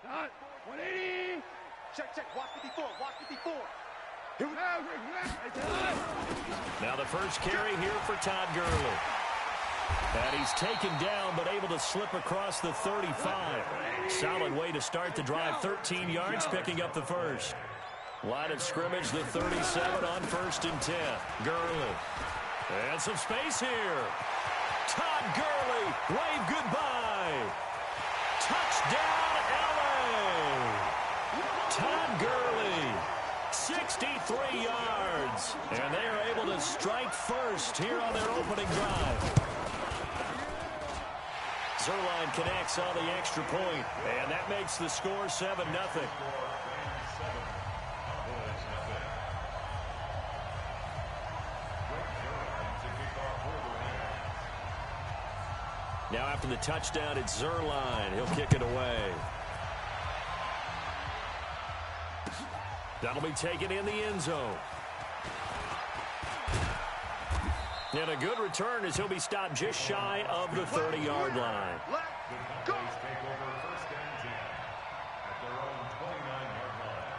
180. Check. Walk 54. Here we go. Now the first carry here for Todd Gurley. And he's taken down, but able to slip across the 35. Solid way to start the drive. 13 yards, picking up the first. Line of scrimmage, the 37 on 1st and 10. Gurley. And some space here. Todd Gurley, wave goodbye. Touchdown, L.A. Todd Gurley, 63 yards. And they are able to strike first here on their opening drive. Zerline connects on the extra point, and that makes the score 7-0. Now after the touchdown, it's Zerline. He'll kick it away. That'll be taken in the end zone. And a good return as he'll be stopped just shy of the 30-yard line. The Cowboys take over 1st and 10 at their own 29-yard line.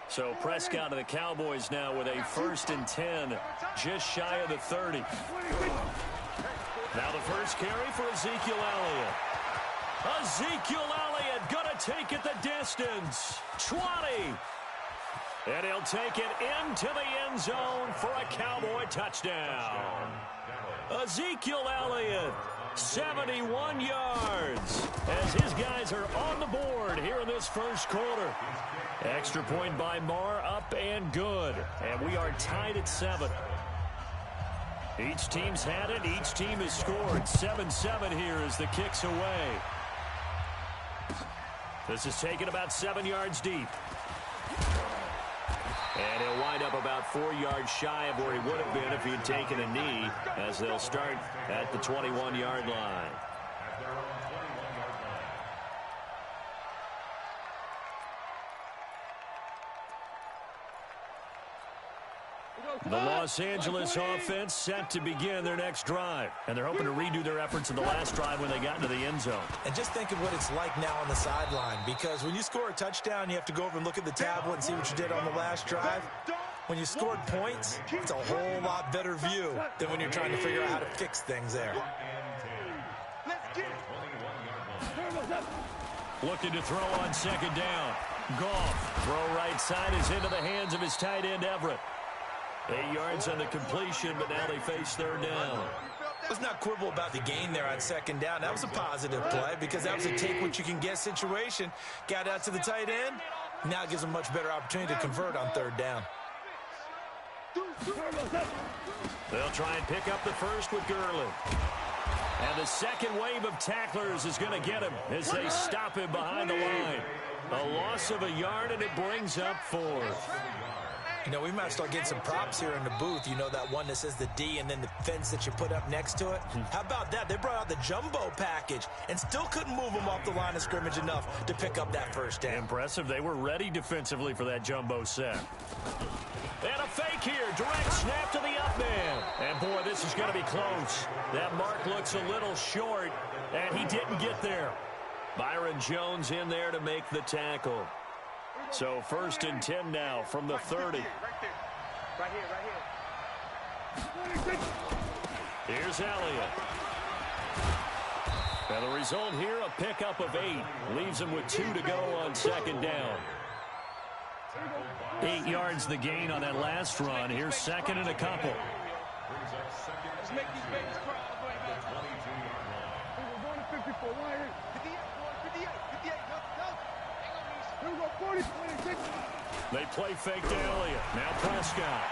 So Prescott and the Cowboys now with a 1st and 10, just shy of the 30. Now the first carry for Ezekiel Elliott. Ezekiel Elliott gonna take it the distance. 20. And he'll take it into the end zone for a Cowboy touchdown. Ezekiel Elliott, 71 yards, as his guys are on the board here in this first quarter. Extra point by Marr, up and good. And we are tied at 7. Each team's had it. Each team has scored. 7-7 here as the kick's away. This is taken about 7 yards deep. And he'll wind up about 4 yards shy of where he would have been if he had taken a knee, as they'll start at the 21-yard line. The Los Angeles offense set to begin their next drive. And they're hoping to redo their efforts in the last drive when they got into the end zone. And just think of what it's like now on the sideline. Because when you score a touchdown, you have to go over and look at the tablet and see what you did on the last drive. When you scored points, it's a whole lot better view than when you're trying to figure out how to fix things there. Looking to throw on 2nd down. Goff, throw right side is into the hands of his tight end Everett. 8 yards on the completion, but now they face 3rd down. Let's not quibble about the gain there on 2nd down. That was a positive play because that was a take-what-you-can-get situation. Got out to the tight end. Now it gives them a much better opportunity to convert on 3rd down. They'll try and pick up the first with Gurley. And the second wave of tacklers is going to get him as they stop him behind the line. A loss of a yard, and it brings up 4th. You know, we might start getting some props here in the booth. You know, that one that says the D and then the fence that you put up next to it? How about that? They brought out the jumbo package and still couldn't move them off the line of scrimmage enough to pick up that 1st down. Impressive. They were ready defensively for that jumbo set. And a fake here. Direct snap to the up man. And, boy, this is going to be close. That mark looks a little short, and he didn't get there. Byron Jones in there to make the tackle. So 1st and 10 now from the 30. Right here. Here's Elliott. And the result here, a pickup of 8. Leaves him with 2 to go on 2nd down. 8 yards the gain on that last run. Here's 2nd and a couple. Let's make these babies cry. We're going to 54. 58. Here we go, 40, 26. They play fake to Elliott. Now Prescott.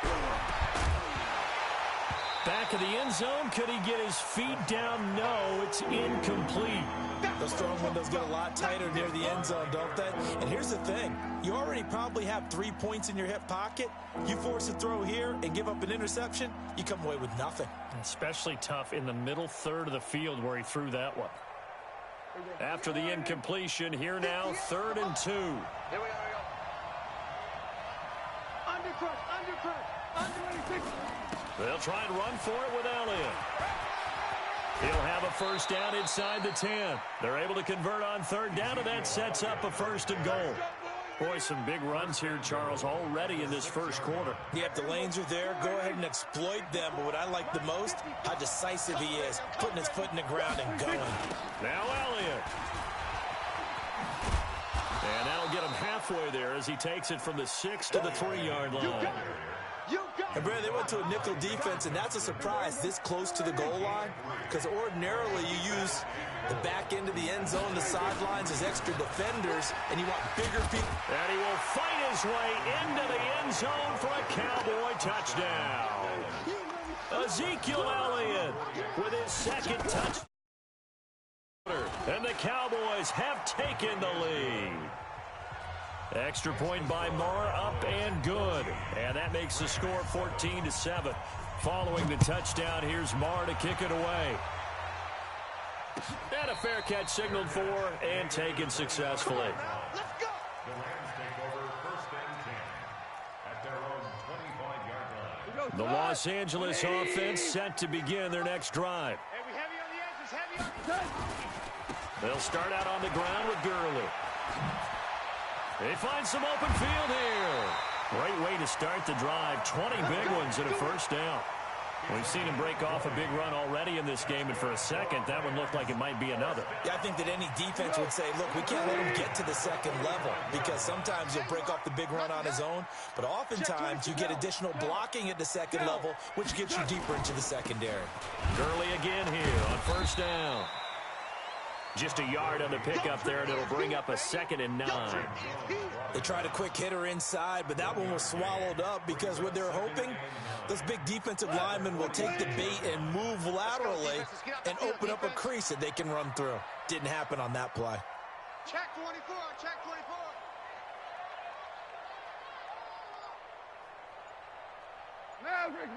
Back of the end zone. Could he get his feet down? No, it's incomplete. Those throwing windows get a lot tighter near the end zone, don't they? And here's the thing. You already probably have 3 points in your hip pocket. You force a throw here and give up an interception, you come away with nothing. Especially tough in the middle third of the field where he threw that one. After the incompletion, here now, 3rd and 2. Here we are. They'll try and run for it with Elliott. He'll have a first down inside the 10. They're able to convert on third down, and that sets up a 1st and goal. Boy, some big runs here, Charles, already in this first quarter. Yeah, if the lanes are there, go ahead and exploit them. But what I like the most, how decisive he is, putting his foot in the ground and going. Now Elliott. And that'll get him halfway there as he takes it from the 6 to the 3-yard line. And, Brad, they went to a nickel defense, and that's a surprise this close to the goal line, because ordinarily you use the back end of the end zone, the sidelines as extra defenders, and you want bigger people. And he will fight his way into the end zone for a Cowboy touchdown. Ezekiel Elliott with his 2nd touchdown. And the Cowboys have taken the lead. Extra point by Moore, up and good. And that makes the score 14-7. Following the touchdown, here's Moore to kick it away. And a fair catch signaled for and taken successfully. The Rams take over 1st and 10 at their own 25-yard line. The Los Angeles offense set to begin their next drive. They'll start out on the ground with Gurley. They find some open field here. Great way to start the drive. 20 big ones and a first down. We've seen him break off a big run already in this game, and for a second, that one looked like it might be another. Yeah, I think that any defense would say, look, we can't let him get to the 2nd level, because sometimes he'll break off the big run on his own, but oftentimes you get additional blocking at the 2nd level, which gets you deeper into the secondary. Gurley again here on first down. Just a yard on the pickup there, and it'll bring up a 2nd and 9. They tried a quick hitter inside, but that one was swallowed up because what they're hoping, those big defensive linemen will take the bait and move laterally and open up a crease that they can run through. Didn't happen on that play. Check 24, check 24. Maverick.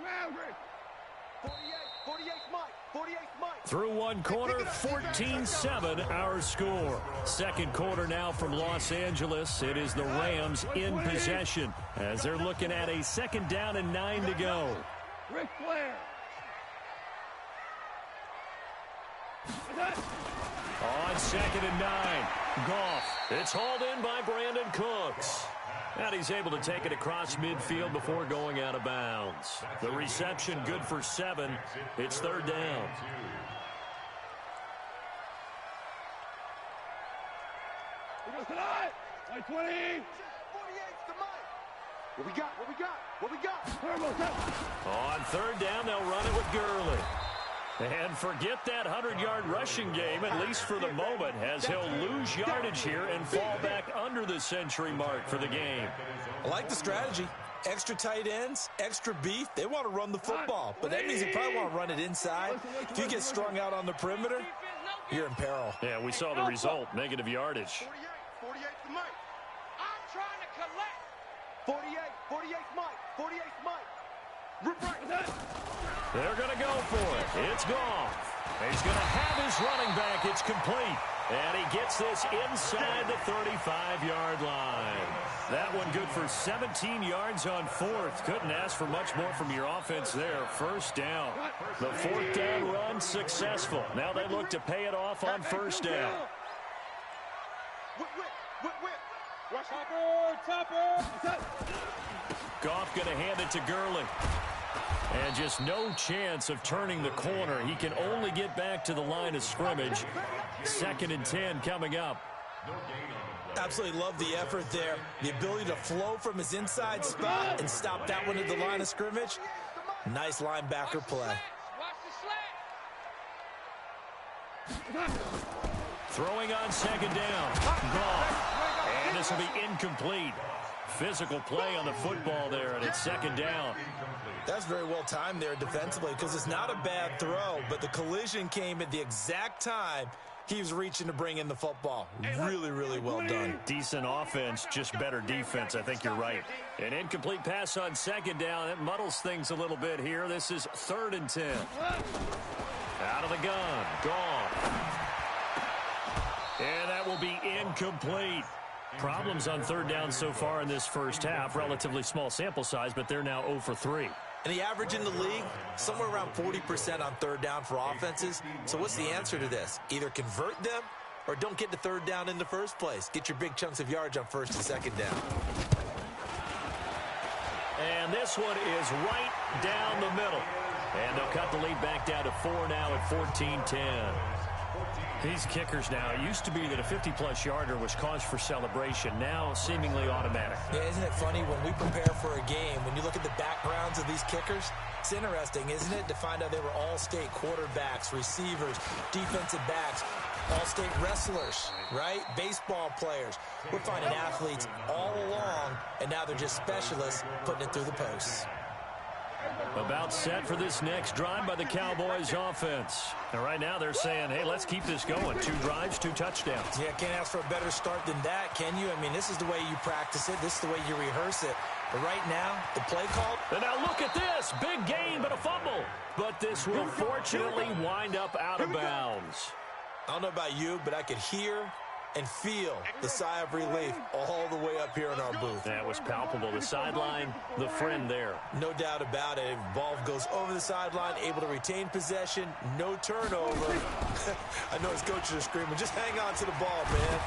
48 Mike. Through one quarter, 14-7 our score. Second quarter now from Los Angeles. It is the Rams in possession as they're looking at a 2nd down and 9 to go. Ric Flair. On 2nd and 9, Goff. It's hauled in by Brandon Cooks. And he's able to take it across midfield before going out of bounds. The reception good for 7. It's 3rd down. He goes tonight. 20. 48 to Mike. What we got? On 3rd down, they'll run it with Gurley. And forget that 100-yard rushing game, at least for the moment, as he'll lose yardage here and fall back under the century mark for the game. I like the strategy. Extra tight ends, extra beef. They want to run the football, but that means they probably want to run it inside. If you get strung out on the perimeter, you're in peril. Yeah, we saw the result, negative yardage. 48 to Mike. I'm trying to collect. 48 Mike. They're going to go for it. It's gone. He's going to have his running back. It's complete. And he gets this inside the 35-yard line. That one good for 17 yards on 4th. Couldn't ask for much more from your offense there. First down. The 4th down run successful. Now they look to pay it off on first down. Goff going to hand it to Gurley. And just no chance of turning the corner. He can only get back to the line of scrimmage. 2nd and 10 coming up. Absolutely love the effort there. The ability to flow from his inside spot and stop that one at the line of scrimmage. Nice linebacker play. Throwing on 2nd down. Goff. And this will be incomplete. Physical play on the football there, and it's 2nd down. That's very well timed there defensively because it's not a bad throw, but the collision came at the exact time he was reaching to bring in the football. Really, really well done. Decent offense, just better defense. I think you're right. An incomplete pass on 2nd down. It muddles things a little bit here. This is 3rd and 10. Out of the gun. Gone. And that will be incomplete. Problems on third down so far in this first half. Relatively small sample size, but they're now 0 for 3. And the average in the league, somewhere around 40% on third down for offenses. So what's the answer to this? Either convert them or don't get to third down in the first place. Get your big chunks of yards on first and second down. And this one is right down the middle. And they'll cut the lead back down to 4 now at 14-10. These kickers now, it used to be that a 50-plus yarder was cause for celebration. Now seemingly automatic. Yeah, isn't it funny when we prepare for a game, when you look at the backgrounds of these kickers, it's interesting, isn't it, to find out they were all-state quarterbacks, receivers, defensive backs, all-state wrestlers, right? Baseball players. We're finding athletes all along, and now they're just specialists putting it through the posts. About set for this next drive by the Cowboys offense. And right now they're saying, hey, let's keep this going. 2 drives, 2 touchdowns. Yeah, can't ask for a better start than that, can you? I mean, this is the way you practice it. This is the way you rehearse it. But right now, the play call. And now look at this. Big gain, but a fumble. But this will fortunately wind up out of bounds. I don't know about you, but I could hear and feel the sigh of relief all the way up here in our booth. That was palpable. The sideline, the friend there. No doubt about it. Ball goes over the sideline, able to retain possession, no turnover. I know his coaches are screaming, just hang on to the ball, man.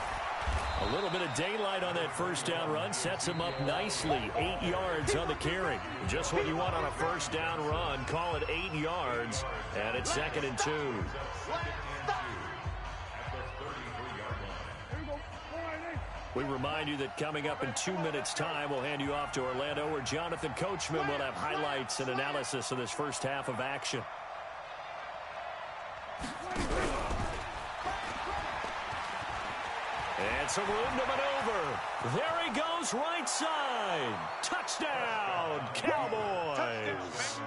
A little bit of daylight on that first down run sets him up nicely. 8 yards on the carry. Just what you want on a first down run. Call it 8 yards, and it's 2nd and 2. We remind you that coming up in 2 minutes' time, we'll hand you off to Orlando, where Jonathan Coachman will have highlights and analysis of this first half of action. And some room to maneuver. There he goes, right side. Touchdown, Cowboys.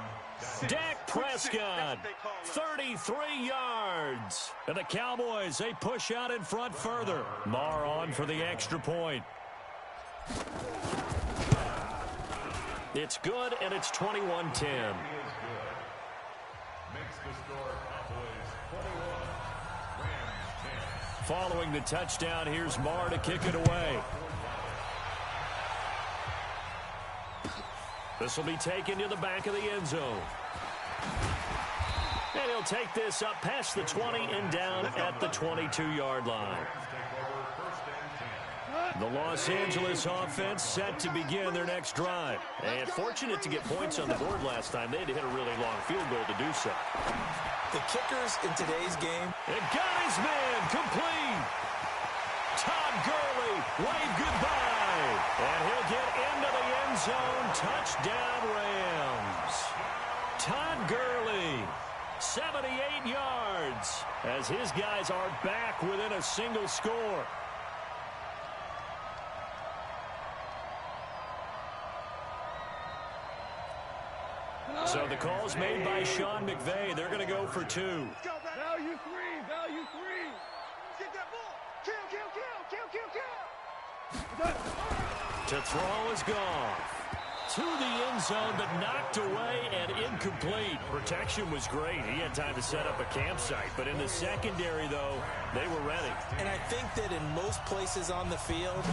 Dak Prescott, 33 yards. And the Cowboys, they push out in front further. Marr on for the extra point. It's good, and it's 21-10. Following the touchdown, here's Marr to kick it away. This will be taken to the back of the end zone. And he'll take this up past the 20 and down at the 22-yard line. The Los Angeles offense set to begin their next drive. And fortunate to get points on the board last time. They had to hit a really long field goal to do so. The kickers in today's game. And got his man complete. Todd Gurley, wave goodbye. And he'll get into the end zone. Touchdown Rams. Todd Gurley, 78 yards, as his guys are back within a single score. So the call's made by Sean McVay. They're going to go for 2. Value 3, value 3. Get that ball. Kill. To throw is Goff. To the end zone, but knocked away and incomplete. Protection was great. He had time to set up a campsite. But in the secondary, though, they were ready. And I think that in most places on the field,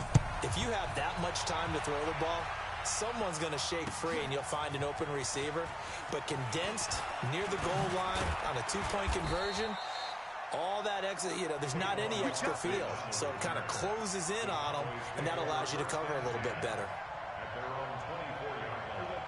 if you have that much time to throw the ball, someone's going to shake free and you'll find an open receiver. But condensed near the goal line on a 2-point conversion, all that extra, there's not any extra field. So it kind of closes in on them, and that allows you to cover a little bit better.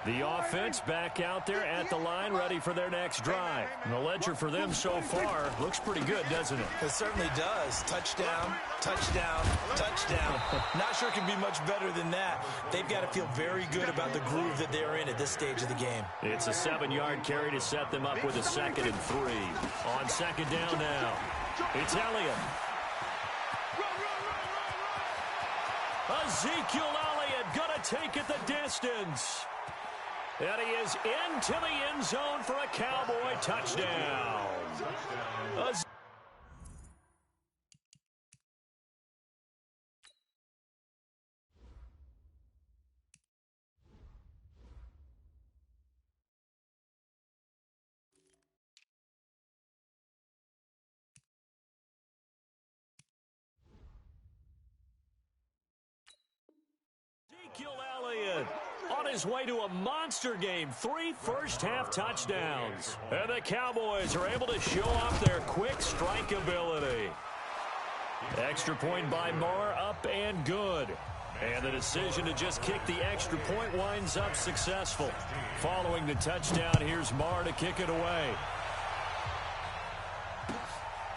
The offense back out there at the line, ready for their next drive. And the ledger for them so far looks pretty good, doesn't it? It certainly does. Touchdown, touchdown, touchdown. Not sure it can be much better than that. They've got to feel very good about the groove that they're in at this stage of the game. It's a 7-yard carry to set them up with a 2nd and 3. On 2nd down now, it's Elliott. Ezekiel Elliott going to take it the distance. And he is into the end zone for a Cowboy touchdown. his way to a monster game. 3 first-half touchdowns. And the Cowboys are able to show off their quick strike ability. Extra point by Moore, up and good. And the decision to just kick the extra point winds up successful. Following the touchdown, here's Moore to kick it away.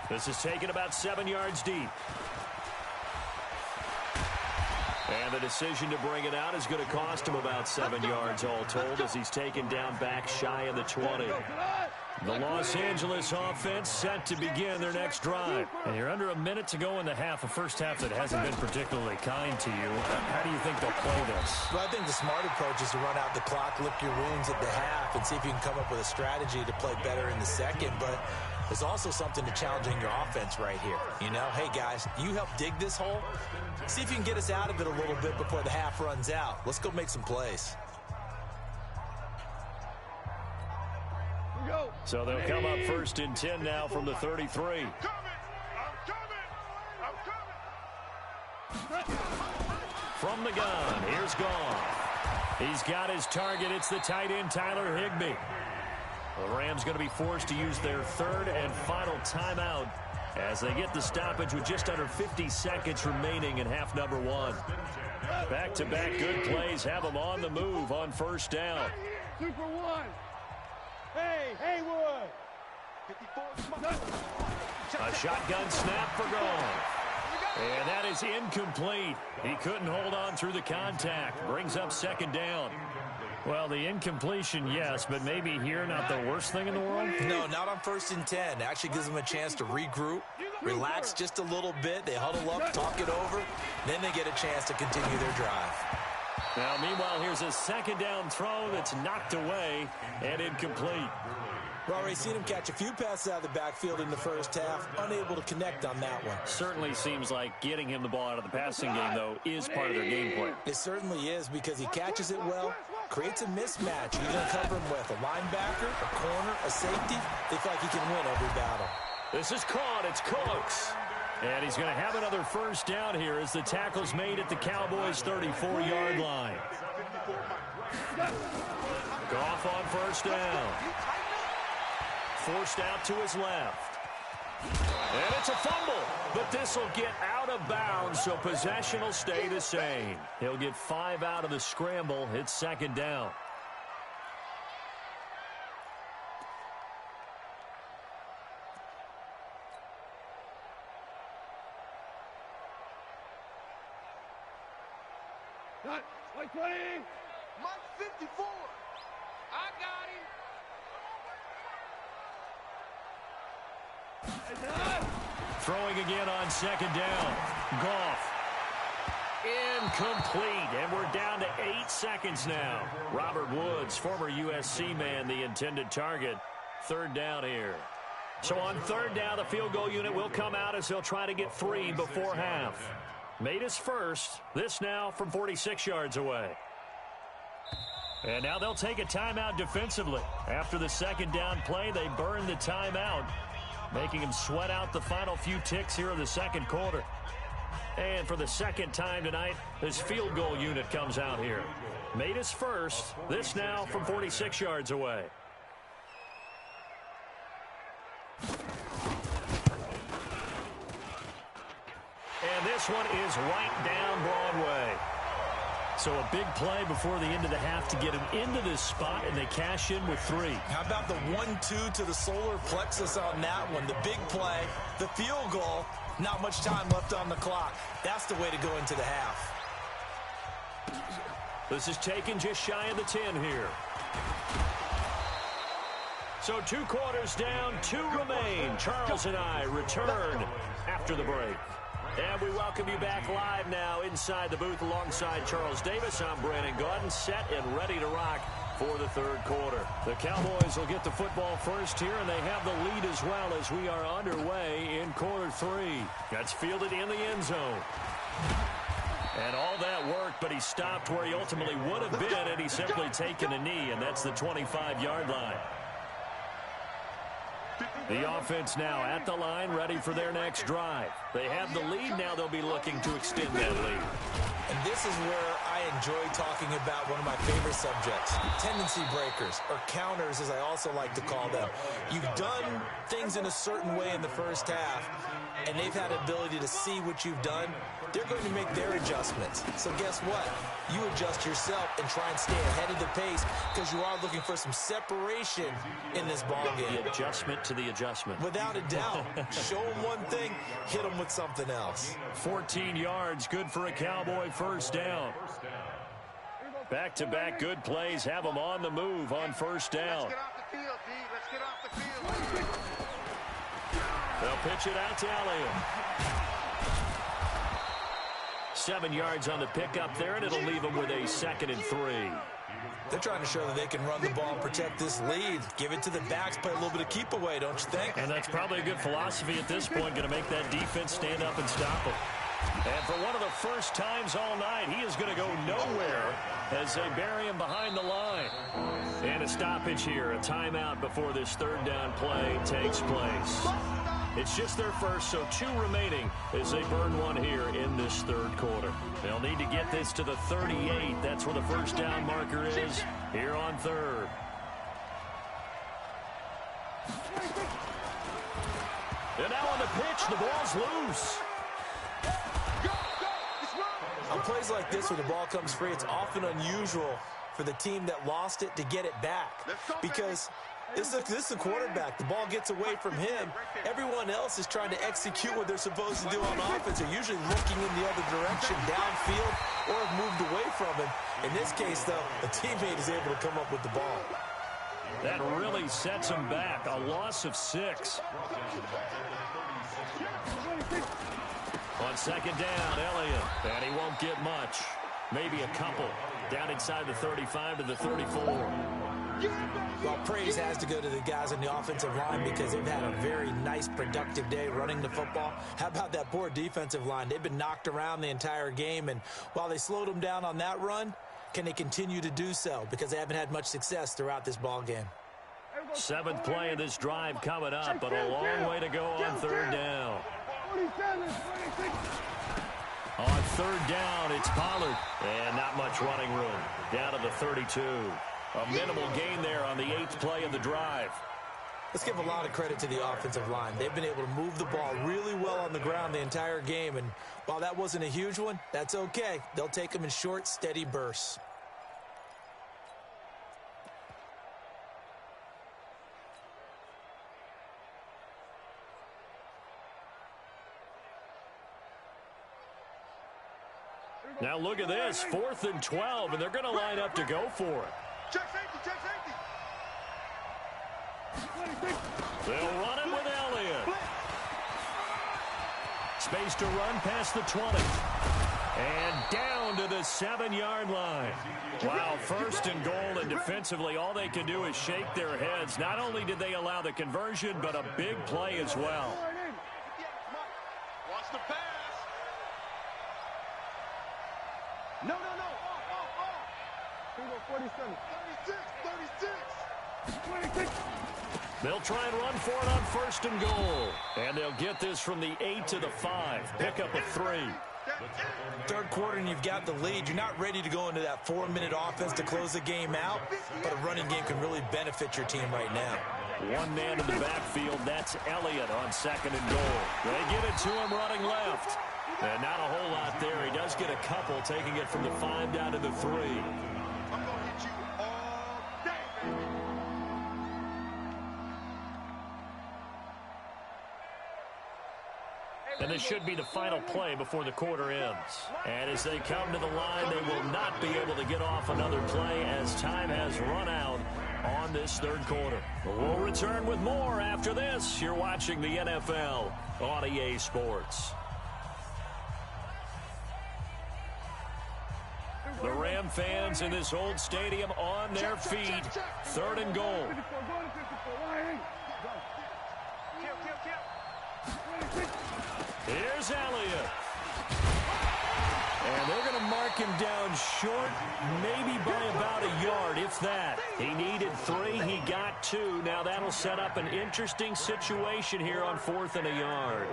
This is taken about 7 yards deep. And the decision to bring it out is going to cost him about 7 yards all told as he's taken down back shy of the 20. The Los Angeles offense set to begin their next drive. And you're under a minute to go in the half, a first half that hasn't been particularly kind to you. How do you think they'll play this? Well, I think the smart approach is to run out the clock, lick your wounds at the half, and see if you can come up with a strategy to play better in the second. But there's also something to challenging your offense right here. You know, hey, guys, you help dig this hole. See if you can get us out of it a little bit before the half runs out. Let's go make some plays. So they'll come up 1st and 10 now from the 33. From the gun, here's Goff. He's got his target. It's the tight end, Tyler Higbee. The Rams going to be forced to use their 3rd and final timeout as they get the stoppage with just under 50 seconds remaining in half number 1. Back-to-back good plays have them on the move on 1st down. Super 1. Hey, Haywood. A shotgun snap for Goff. And that is incomplete. He couldn't hold on through the contact. Brings up 2nd down. Well, the incompletion, yes, but maybe here not the worst thing in the world? No, not on 1st and 10. Actually gives them a chance to regroup, relax just a little bit. They huddle up, talk it over. Then they get a chance to continue their drive. Now, meanwhile, here's a 2nd down throw that's knocked away and incomplete. We've already seen him catch a few passes out of the backfield in the first half, unable to connect on that one. Certainly seems like getting him the ball out of the passing game, though, is part of their game plan. It certainly is because he catches it well, creates a mismatch. You're going to cover him with a linebacker, a corner, a safety. They feel like he can win every battle. This is caught. It's Cooks. And he's going to have another 1st down here as the tackle's made at the Cowboys' 34-yard line. Goff on 1st down. Forced out to his left. And it's a fumble, but this will get out of bounds, so possession will stay the same. He'll get 5 out of the scramble. It's 2nd down. Mike 20. Mike 54. I got him. Throwing again on 2nd down. Goff. Incomplete, and we're down to 8 seconds now. Robert Woods, former USC man, the intended target. 3rd down here. So on 3rd down, the field goal unit will come out as they'll try to get 3 before half. Made his first. This now from 46 yards away. And now they'll take a timeout defensively. After the 2nd down play, they burn the timeout, making him sweat out the final few ticks here in the 2nd quarter. And for the 2nd time tonight, this field goal unit comes out here. Made his first. This now from 46 yards away. And this one is right down Broadway. So a big play before the end of the half to get him into this spot, and they cash in with 3. How about the 1-2 to the solar plexus on that one? The big play, the field goal, not much time left on the clock. That's the way to go into the half. This is taken just shy of the 10 here. So 2 quarters down, 2 remain. Charles and I return after the break. And we welcome you back live now inside the booth alongside Charles Davis. I'm Brandon Gaudin, set and ready to rock for the 3rd quarter. The Cowboys will get the football first here, and they have the lead as well as we are underway in quarter 3. That's fielded in the end zone. And all that work, but he stopped where he ultimately would have been, and he's simply taken a knee, and that's the 25-yard line. The offense now at the line, ready for their next drive. They have the lead. Now they'll be looking to extend that lead. And this is where I enjoy talking about one of my favorite subjects, tendency breakers, or counters as I also like to call them. You've done things in a certain way in the first half, and they've had the ability to see what you've done. They're going to make their adjustments. So guess what? You adjust yourself and try and stay ahead of the pace because you are looking for some separation in this ballgame. The adjustment to the adjustment. Without a doubt. Show them one thing, hit them with something else. 14 yards, good for a Cowboy first down. Back-to-back good plays have them on the move on first down. Let's get off the field, D. Let's get off the field. They'll pitch it out to Elliott. 7 yards on the pickup there, and it'll leave them with a 2nd and 3. They're trying to show that they can run the ball and protect this lead. Give it to the backs, play a little bit of keep away, don't you think? And that's probably a good philosophy at this point, going to make that defense stand up and stop them. And for one of the first times all night, he is going to go nowhere as they bury him behind the line. And a stoppage here, a timeout before this third down play takes place. It's just their first, so 2 remaining as they burn one here in this third quarter. They'll need to get this to the 38. That's where the first down marker is here on third. And now on the pitch, the ball's loose. On plays like this where the ball comes free, it's often unusual for the team that lost it to get it back because this is the quarterback. The ball gets away from him. Everyone else is trying to execute what they're supposed to do on offense. They're usually looking in the other direction, downfield, or have moved away from him. In this case, though, a teammate is able to come up with the ball. That really sets him back. A loss of 6. On second down, Elliott. And he won't get much. Maybe a couple. Down inside the 35 to the 34. Well, praise has to go to the guys on the offensive line because they've had a very nice, productive day running the football. How about that poor defensive line? They've been knocked around the entire game, and while they slowed them down on that run, can they continue to do so? Because they haven't had much success throughout this ball game. 7th play of this drive coming up, but a long way to go on third down. On third down, it's Pollard. And not much running room. Down to the 32. A minimal gain there on the 8th play of the drive. Let's give a lot of credit to the offensive line. They've been able to move the ball really well on the ground the entire game. And while that wasn't a huge one, that's okay. They'll take them in short, steady bursts. Now look at this, 4th and 12, and they're going to line up to go for it. Check safety, check safety. They'll run it with Elliott. Space to run past the 20. And down to the 7-yard line. Wow, 1st and goal, and defensively all they can do is shake their heads. Not only did they allow the conversion, but a big play as well. Watch the pass. No. 47. 36. They'll try and run for it on 1st and goal. And they'll get this from the 8 to the 5. Pick up a 3. Third quarter and you've got the lead. You're not ready to go into that 4-minute offense to close the game out, but a running game can really benefit your team right now. One man in the backfield, that's Elliott on 2nd and goal. They get it to him running left. And not a whole lot there. He does get a couple, taking it from the 5 down to the 3. I'm going to hit you all day. And this should be the final play before the quarter ends. And as they come to the line, they will not be able to get off another play as time has run out on this third quarter. We'll return with more after this. You're watching the NFL on EA Sports. The Ram fans in this old stadium on their feet. 3rd and goal. Here's Elliott. And they're going to mark him down short, maybe by about a yard, if that. He needed 3. He got 2. Now that'll set up an interesting situation here on 4th and a yard.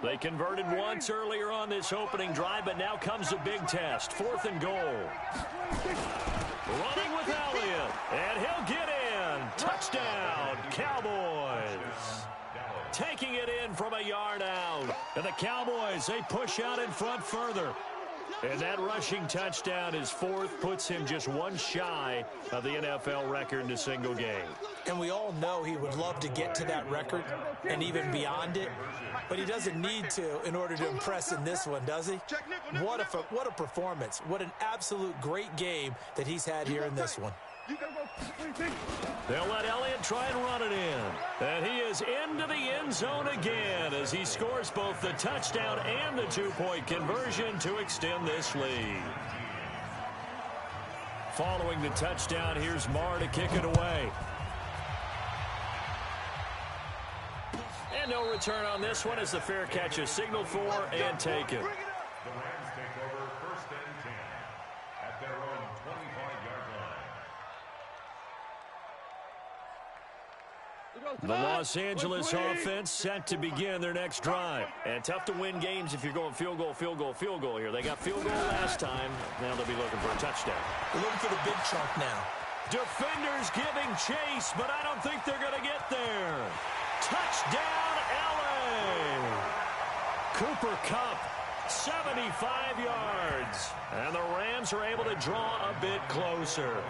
They converted once earlier on this opening drive, but now comes a big test. 4th and goal. Running with Elliott, and he'll get in. Touchdown, Cowboys. Taking it in from a yard out. And the Cowboys, they push out in front further. And that rushing touchdown, his 4th, puts him just one shy of the NFL record in a single game. And we all know he would love to get to that record and even beyond it, but he doesn't need to in order to impress in this one, does he? What a performance. What an absolute great game that he's had here in this one. They'll let Elliott try and run it in. And he is into the end zone again as he scores both the touchdown and the 2-point conversion to extend this lead. Following the touchdown, here's M.O.A.B to kick it away. And no return on this one as the fair catch is signaled for and taken. The Rams take over 1st and 10 at their own 25-yard line. The Los Angeles offense set to begin their next drive. And tough to win games if you're going field goal, field goal, field goal here. They got field goal last time. Now they'll be looking for a touchdown. They're looking for the big chunk now. Defenders giving chase, but I don't think they're going to get there. Touchdown, L.A. Cooper Kupp, 75 yards. And the Rams are able to draw a bit closer.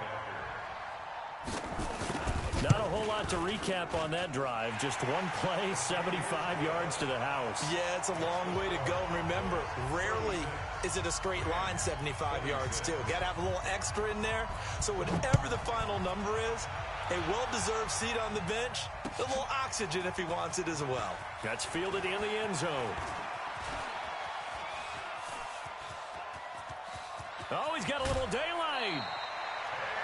Not a whole lot to recap on that drive. Just one play, 75 yards to the house. Yeah, it's a long way to go. Remember, rarely is it a straight line 75 yards, too. Got to have a little extra in there. So whatever the final number is, a well-deserved seat on the bench, a little oxygen if he wants it as well. That's fielded in the end zone. Oh, he's got a little daylight.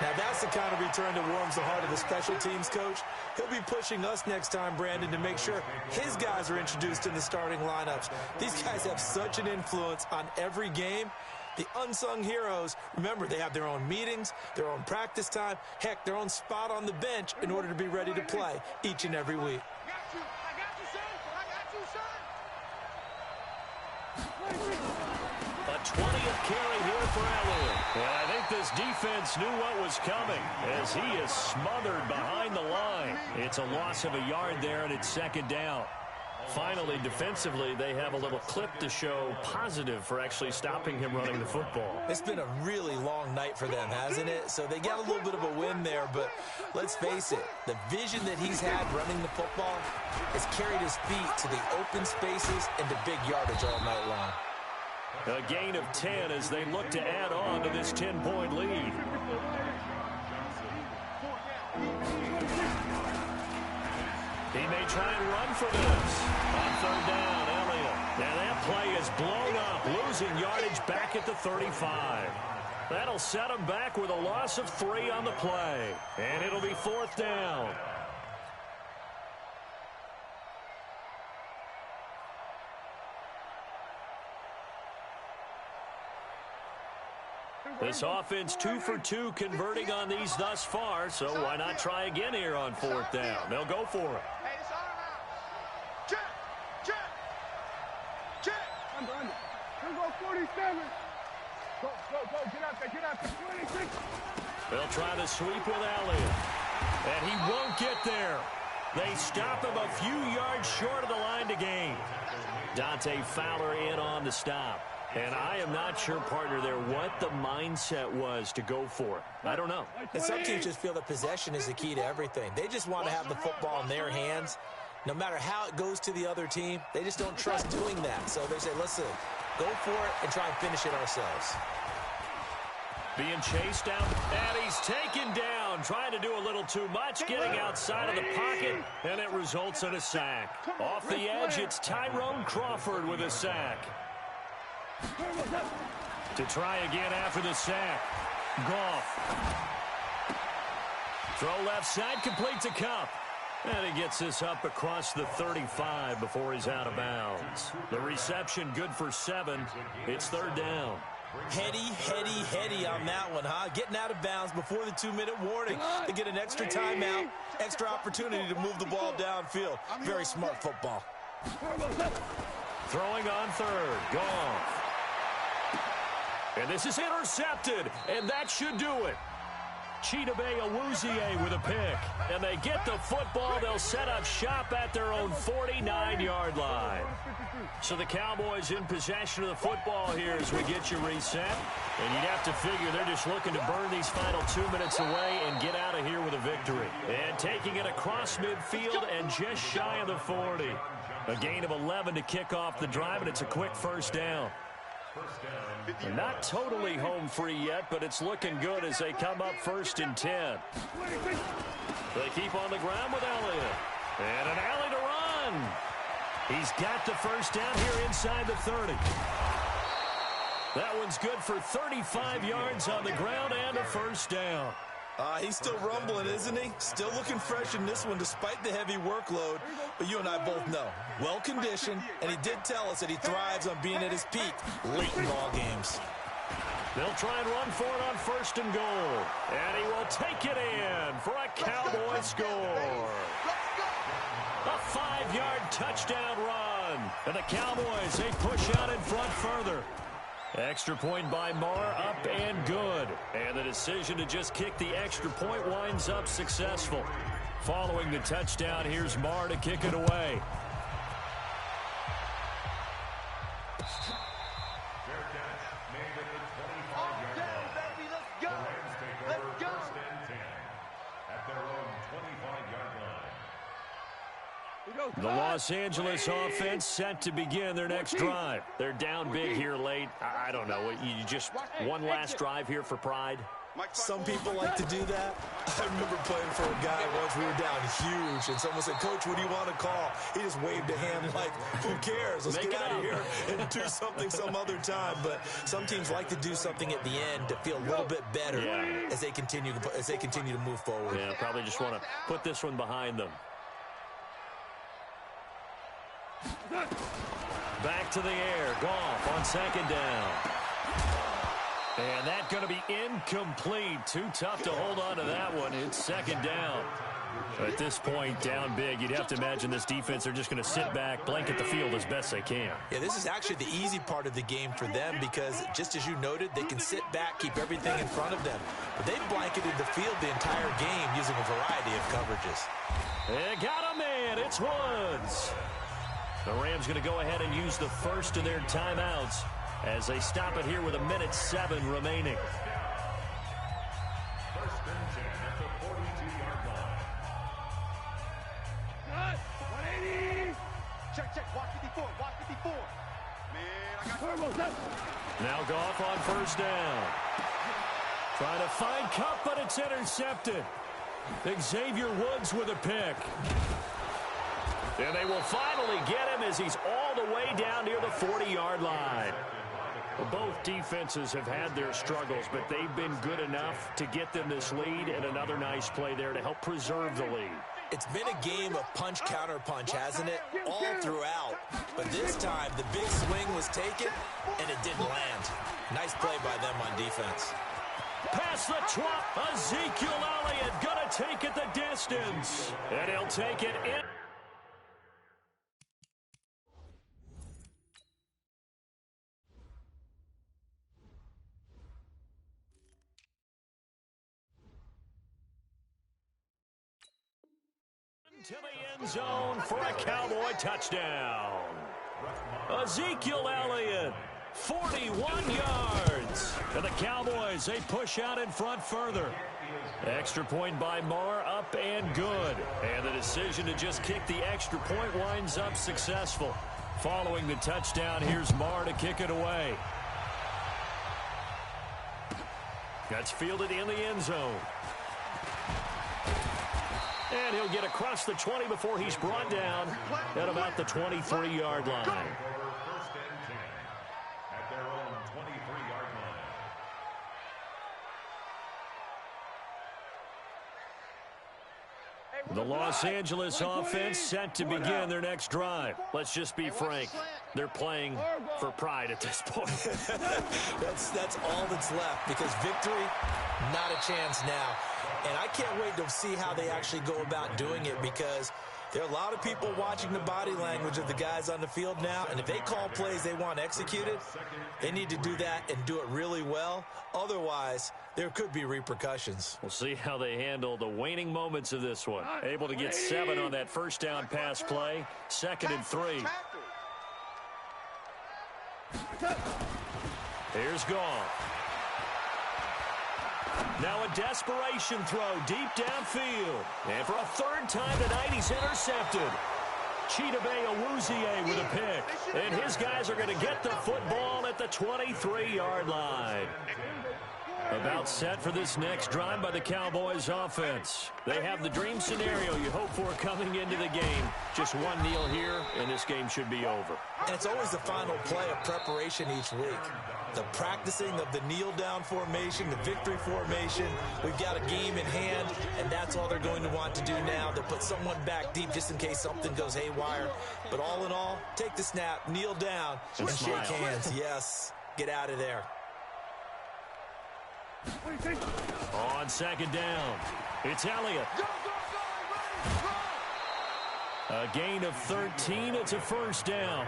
Now, that's the kind of return that warms the heart of the special teams coach. He'll be pushing us next time, Brandon, to make sure his guys are introduced in the starting lineups. These guys have such an influence on every game. The unsung heroes, remember, they have their own meetings, their own practice time, heck, their own spot on the bench in order to be ready to play each and every week. I got you, son. A 20th carry here for Elliott. Well, I think this defense knew what was coming as he is smothered behind the line. It's a loss of a yard there, and it's 2nd down. Finally, defensively, they have a little clip to show positive for actually stopping him running the football. It's been a really long night for them, hasn't it? So they got a little bit of a win there, but let's face it, the vision that he's had running the football has carried his feet to the open spaces and to big yardage all night long. A gain of 10 as they look to add on to this 10-point lead. He may try and run for this. On 3rd down, Elliott. And that play is blown up, losing yardage back at the 35. That'll set him back with a loss of 3 on the play. And it'll be 4th down. This offense 2 for 2 converting on these thus far, so why not try again here on 4th down? They'll go for it. Hey, it's all around. Check. Under. Here go 47. Go. Get out there. 26. They'll try to sweep with Elliott. And he won't get there. They stop him a few yards short of the line to gain. Dante Fowler in on the stop. And I am not sure, partner, there what the mindset was to go for it. I don't know. And some teams just feel that possession is the key to everything. They just want to have the football in their hands. No matter how it goes to the other team, they just don't trust doing that. So they say, listen, go for it and try and finish it ourselves. Being chased down, and he's taken down, trying to do a little too much, getting outside of the pocket, and it results in a sack. Off the edge, it's Tyrone Crawford with a sack. To try again after the sack. Goff. Throw left side, completes a Kupp. And he gets this up across the 35 before he's out of bounds. The reception good for 7. It's 3rd down. Heady on that one, huh? Getting out of bounds before the 2-minute warning. They get an extra timeout, extra opportunity to move the ball downfield. Very smart football. Throwing on third. Gone. And this is intercepted, and that should do it. Chidobe Awuzie with a pick. And they get the football. They'll set up shop at their own 49-yard line. So the Cowboys in possession of the football here as we get you reset. And you'd have to figure they're just looking to burn these final 2 minutes away and get out of here with a victory. And taking it across midfield and just shy of the 40. A gain of 11 to kick off the drive, and it's a quick first down. They're not totally home free yet, but it's looking good as they come up 1st and 10. They keep on the ground with Elliott. And an alley to run. He's got the first down here inside the 30. That one's good for 35 yards on the ground and a first down. He's still rumbling, isn't he? Still looking fresh in this one despite the heavy workload. But you and I both know, well-conditioned, and he did tell us that he thrives on being at his peak late in ball games. They'll try and run for it on 1st and goal. And he will take it in for a Cowboy score. A 5-yard touchdown run. And the Cowboys, they push out in front further. Extra point by Marr, up and good. And the decision to just kick the extra point winds up successful. Following the touchdown, here's Marr to kick it away. Fair catch made at the 25-yard line. Baby, let's go. The Rams take over 1st and 10 at their own 25-yard line. The Los Angeles offense set to begin their next drive. They're down big here late. I don't know. You just one last drive here for pride? Some people like to do that. I remember playing for a guy once. We were down huge, and someone said, "Coach, what do you want to call?" He just waved a hand like, who cares? Let's get out of here and do something some other time. But some teams like to do something at the end to feel a little bit better as they continue to move forward. Yeah, probably just want to put this one behind them. Back to the air. Goff on 2nd down. And that's going to be incomplete. Too tough to hold on to that one. It's 2nd down. At this point, down big, you'd have to imagine this defense, they're just going to sit back, blanket the field as best they can. Yeah, this is actually the easy part of the game for them because, just as you noted, they can sit back, keep everything in front of them. But they've blanketed the field the entire game using a variety of coverages. They got a man. It's Woods. The Rams going to go ahead and use the first of their timeouts as they stop it here with 1:07 remaining. 1st and 10 at the 42-yard line. 180. Check. Watch 54. Man, I got Now Goff on 1st down. Trying to find Cup, but it's intercepted. Xavier Woods with a pick. And they will finally get him as he's all the way down near the 40-yard line. Both defenses have had their struggles, but they've been good enough to get them this lead, and another nice play there to help preserve the lead. It's been a game of punch-counter-punch, hasn't it? All throughout. But this time, the big swing was taken, and it didn't land. Nice play by them on defense. Past the 12, Ezekiel Elliott going to take it the distance. And he'll take it in. To the end zone for a Cowboy touchdown. Ezekiel Elliott, 41 yards. And the Cowboys, they push out in front further. Extra point by Marr, up and good. And the decision to just kick the extra point winds up successful. Following the touchdown, here's Marr to kick it away. That's fielded in the end zone. And he'll get across the 20 before he's brought down at about the 23-yard line. 1st and 10 at their own 23-yard line. The Los Angeles offense set to begin their next drive. Let's just be frank. They're playing for pride at this point. That's all that's left because victory, not a chance now. And I can't wait to see how they actually go about doing it because There are a lot of people watching the body language of the guys on the field now, and if they call plays they want executed, they need to do that and do it really well. Otherwise, there could be repercussions. We'll see how they handle the waning moments of this one. Able to get 7 on that first down pass play. 2nd and 3. Here's Gall. Now a desperation throw deep downfield. And for a 3rd time tonight, he's intercepted. Chidobe Awuzie with a pick. And his guys are going to get the football at the 23-yard line. About set for this next drive by the Cowboys offense. They have the dream scenario you hope for coming into the game. Just one kneel here, and this game should be over. And it's always the final play of preparation each week. The practicing of the kneel-down formation, the victory formation. We've got a game in hand, and that's all they're going to want to do now. They'll put someone back deep just in case something goes haywire. But all in all, take the snap, kneel down, and shake hands. Yes, get out of there. On 2nd down, it's Elliott. A gain of 13. It's a 1st down.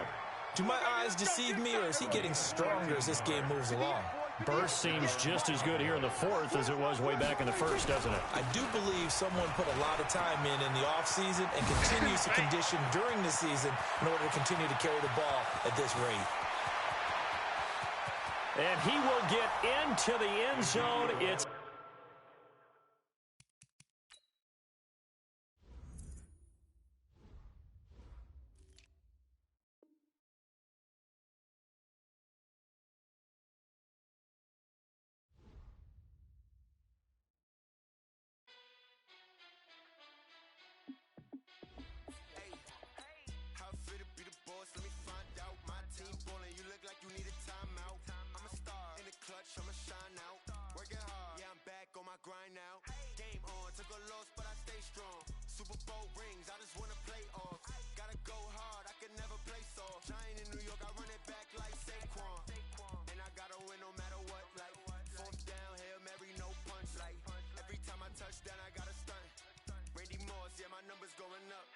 Do my eyes deceive me, or is he getting stronger as this game moves along? Burst seems just as good here in the 4th as it was way back in the 1st, doesn't it? I do believe someone put a lot of time in the offseason and continues to condition during the season in order to continue to carry the ball at this rate. And he will get into the end zone. It's I'ma shine out, working hard, yeah, I'm back on my grind now. Game on, took a loss, but I stay strong. Super Bowl rings, I just wanna play off. Gotta go hard, I can never play soft. Giant in New York, I run it back like Saquon. And I gotta win no matter what, like 4th down, Hail Mary, no punch. Like every time I touch down, I gotta stunt. Randy Moss, yeah, my numbers going up.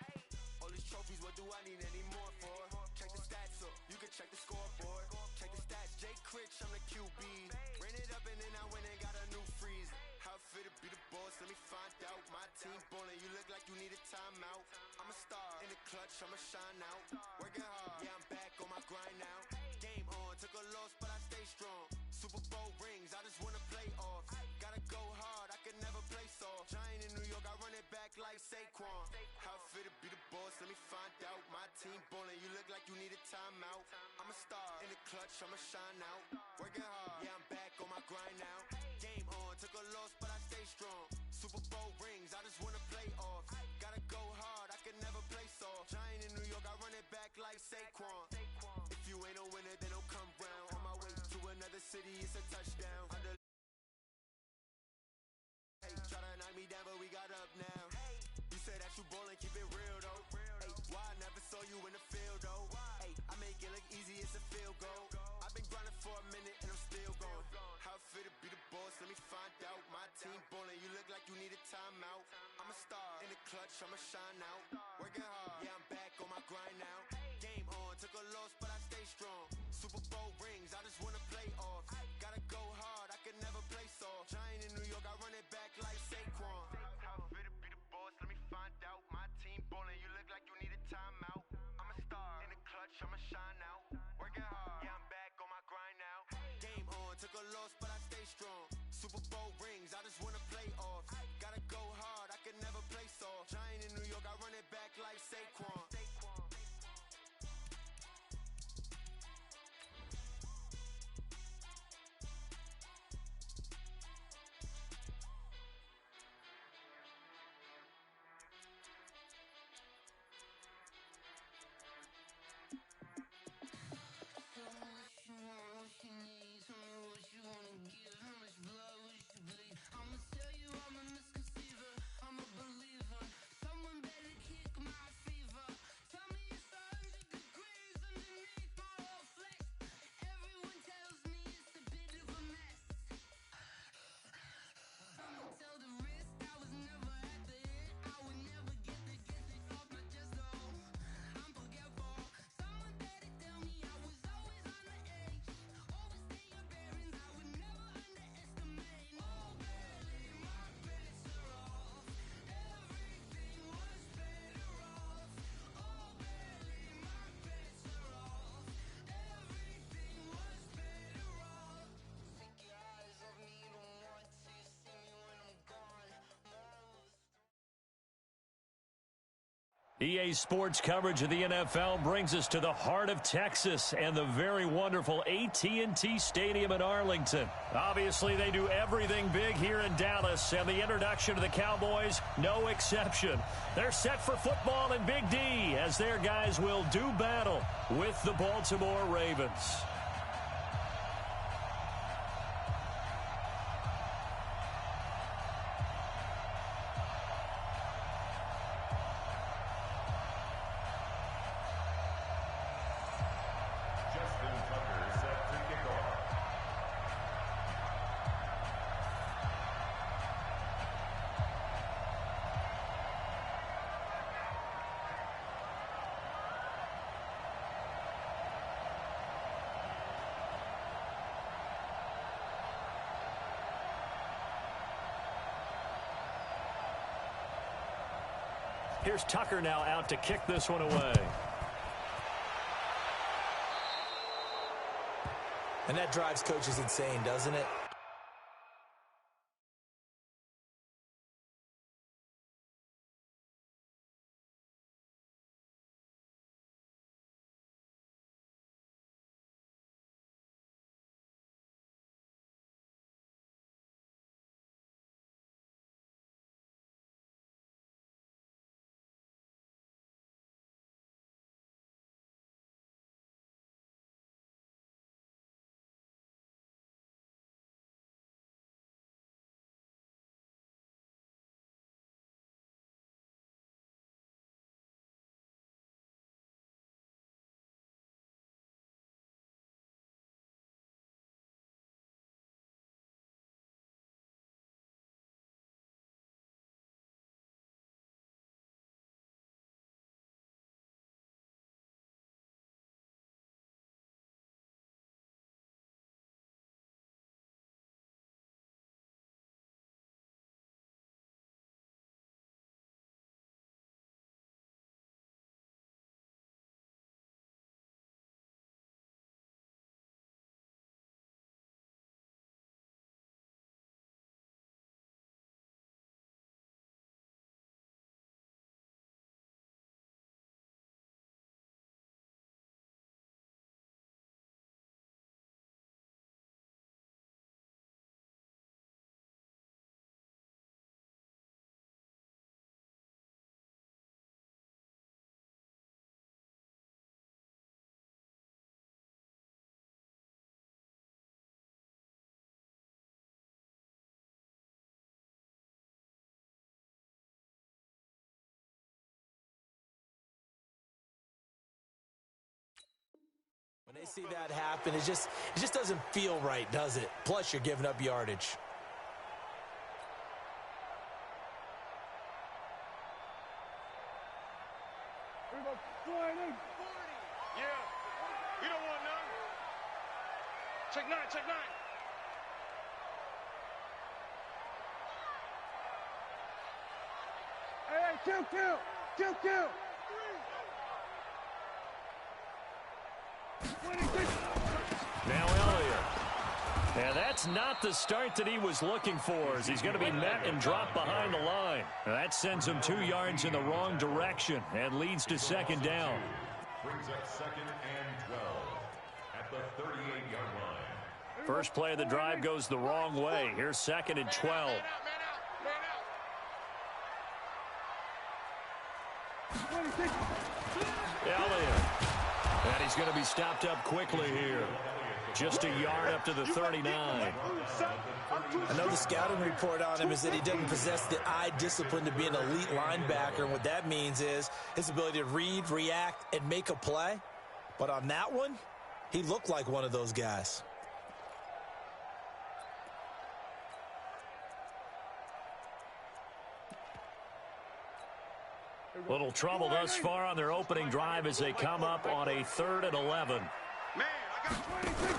All these trophies, what do I need any more for? Check the stats up, you can check the scoreboard. Check the stats, Jay Critch, I'm the QB. Ran it up and then I went and got a new freeze. How it feel to be the boss, let me find out. My team ballin', you look like you need a timeout. I'm a star, in the clutch, I'ma shine out. Working hard, yeah, I'm back on my grind now. Game on, took a loss, but I stay strong. Super Bowl rings, I just wanna play off. Gotta go hard, I can never play soft. Giant in New York, I run it back like Saquon. How it feel to be the boss, let me find out. My team ballin', you look like you need a timeout. I'm a star, in the clutch, I'ma shine out. Working hard, yeah, I'm back on my grind now. Game on, took a loss, but I stay strong. Super Bowl rings, I just wanna play off. Gotta go hard, I can never play soft. Giant in New York, I run it back like Saquon. If you ain't a winner, then don't come round. On my way to another city, it's a touchdown. Hey, try to knock me down, but we got up now. You said that you ballin', keep it real though. Hey, why I never saw you in the field though? Hey, I make it look easy, it's a field goal. I've been grinding for a minute and I'm still going. How it feel to be the boss, let me find out. My team ballin', you look like you need a timeout. I'm a star, in the clutch, I'ma shine out. Working hard, yeah, I'm back on my grind now. Game on, took a loss, but I stay strong. Super Bowl rings, I just wanna play off. Gotta go hard, I can never play soft. Giant in New York, I run it back like Saquon. How it feel to be the boss, let me find out. My team ballin', you look like you need a timeout. I'm a star, in the clutch, I'ma shine out. Working hard, yeah, I'm back on my grind now. Game on, took a loss, but I stay strong. Super Bowl rings, I just wanna play off. Gotta go hard, I can never play soft. Giant in New York, I run it back EA Sports coverage of the NFL brings us to the heart of Texas and the very wonderful AT&T Stadium in Arlington. Obviously, they do everything big here in Dallas, and the introduction to the Cowboys, no exception. They're set for football in Big D as their guys will do battle with the Baltimore Ravens. Here's Tucker now out to kick this one away. And that drives coaches insane, doesn't it? When they see that happen, it just doesn't feel right, does it? Plus, you're giving up yardage. Yeah. You don't want none. Check nine, check nine. Hey, two. Now Elliott. And that's not the start that he was looking for, as he's going to be met and dropped behind the line. That sends him 2 yards in the wrong direction and leads to second down. Brings up 2nd and 12 at the 38-yard line. First play of the drive goes the wrong way. Here's 2nd and 12. Man out. Elliott. And he's going to be stopped up quickly here. Just a yard up to the 39. I know the scouting report on him is that he doesn't possess the eye discipline to be an elite linebacker. And what that means is his ability to read, react, and make a play. But on that one, he looked like one of those guys. Little trouble thus far on their opening drive as they come up on a 3rd and 11. Man, I got 23.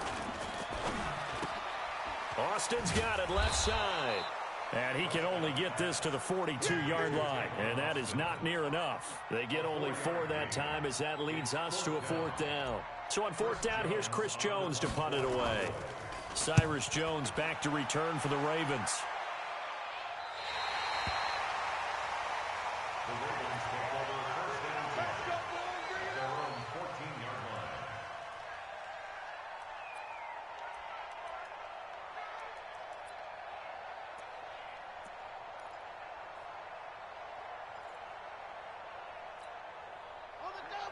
Austin's got it left side. And he can only get this to the 42-yard line. And that is not near enough. They get only 4 that time as that leads us to a 4th down. So on 4th down, here's Chris Jones to punt it away. Cyrus Jones back to return for the Ravens. The Ravens take over 1st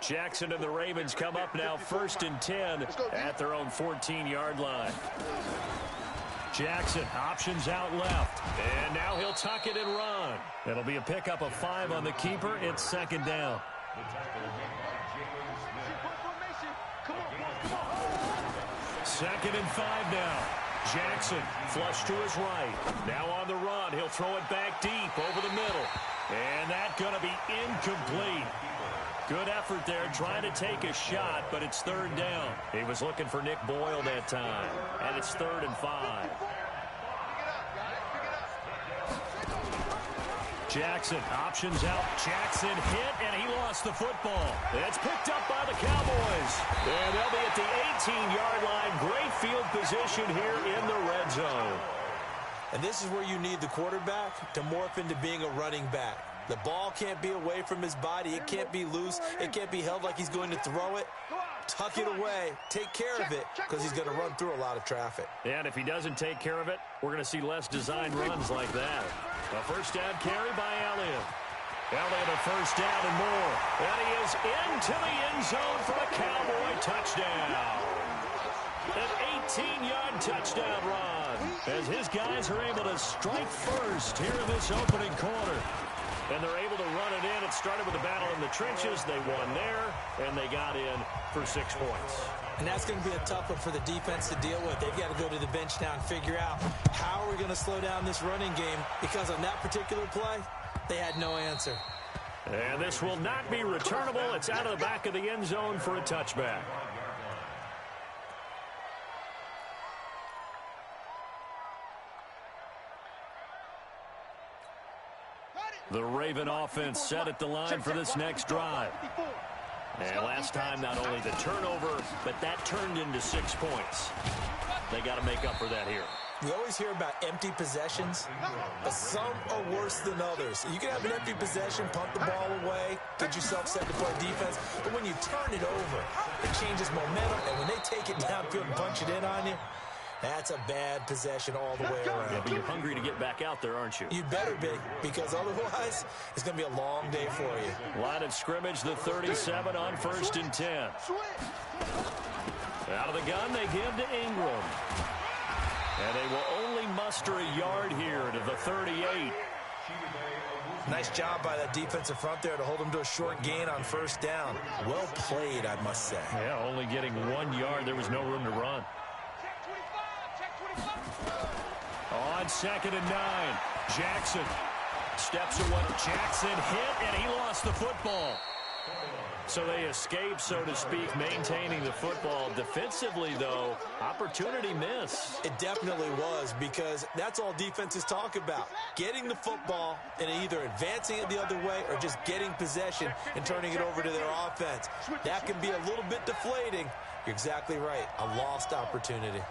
Jackson and the Ravens come up now 1st and 10 at their own 14-yard line. Jackson options out left. And now he'll tuck it and run. It'll be a pickup of 5 on the keeper. It's 2nd down. Second and 5 now. Jackson flush to his right. Now on the run. He'll throw it back deep over the middle. And that's going to be incomplete. Good effort there trying to take a shot, but it's 3rd down. He was looking for Nick Boyle that time. And it's 3rd and 5. Jackson options out. Jackson hit, and he lost the football. It's picked up by the Cowboys. And they'll be at the 18-yard line. Great field position here in the red zone. And this is where you need the quarterback to morph into being a running back. The ball can't be away from his body. It can't be loose. It can't be held like he's going to throw it. Tuck it away. Take care of it because he's going to run through a lot of traffic. And if he doesn't take care of it, we're going to see less design runs like that. A first down carry by Elliott. Elliott a first down and more. And he is into the end zone for a Cowboy touchdown. An 18-yard touchdown run as his guys are able to strike first here in this opening quarter. And they're able to run it in. It started with a battle in the trenches. They won there, and they got in for 6 points. And that's going to be a tough one for the defense to deal with. They've got to go to the bench now and figure out how are we going to slow down this running game, because on that particular play, they had no answer. And this will not be returnable. It's out of the back of the end zone for a touchback. The Raven offense set at the line for this next drive. And last time, not only the turnover, but that turned into 6 points. They got to make up for that here. We always hear about empty possessions, but some are worse than others. You can have an empty possession, pump the ball away, get yourself set to play defense, but when you turn it over, it changes momentum, and when they take it downfield and punch it in on you, that's a bad possession all the way around. Yeah, but you're hungry to get back out there, aren't you? You better be, because otherwise, it's going to be a long day for you. Line of scrimmage, the 37 on 1st and 10. Out of the gun, they give to Ingram. And they will only muster a yard here to the 38. Nice job by that defensive front there to hold them to a short gain on 1st down. Well played, I must say. Yeah, only getting 1 yard. There was no room to run. On 2nd and 9, Jackson steps away. Jackson hit, and he lost the football. So they escape, so to speak, maintaining the football. Defensively, though, opportunity miss. It definitely was, because that's all defenses talk about. Getting the football and either advancing it the other way or just getting possession and turning it over to their offense. That can be a little bit deflating. You're exactly right. A lost opportunity.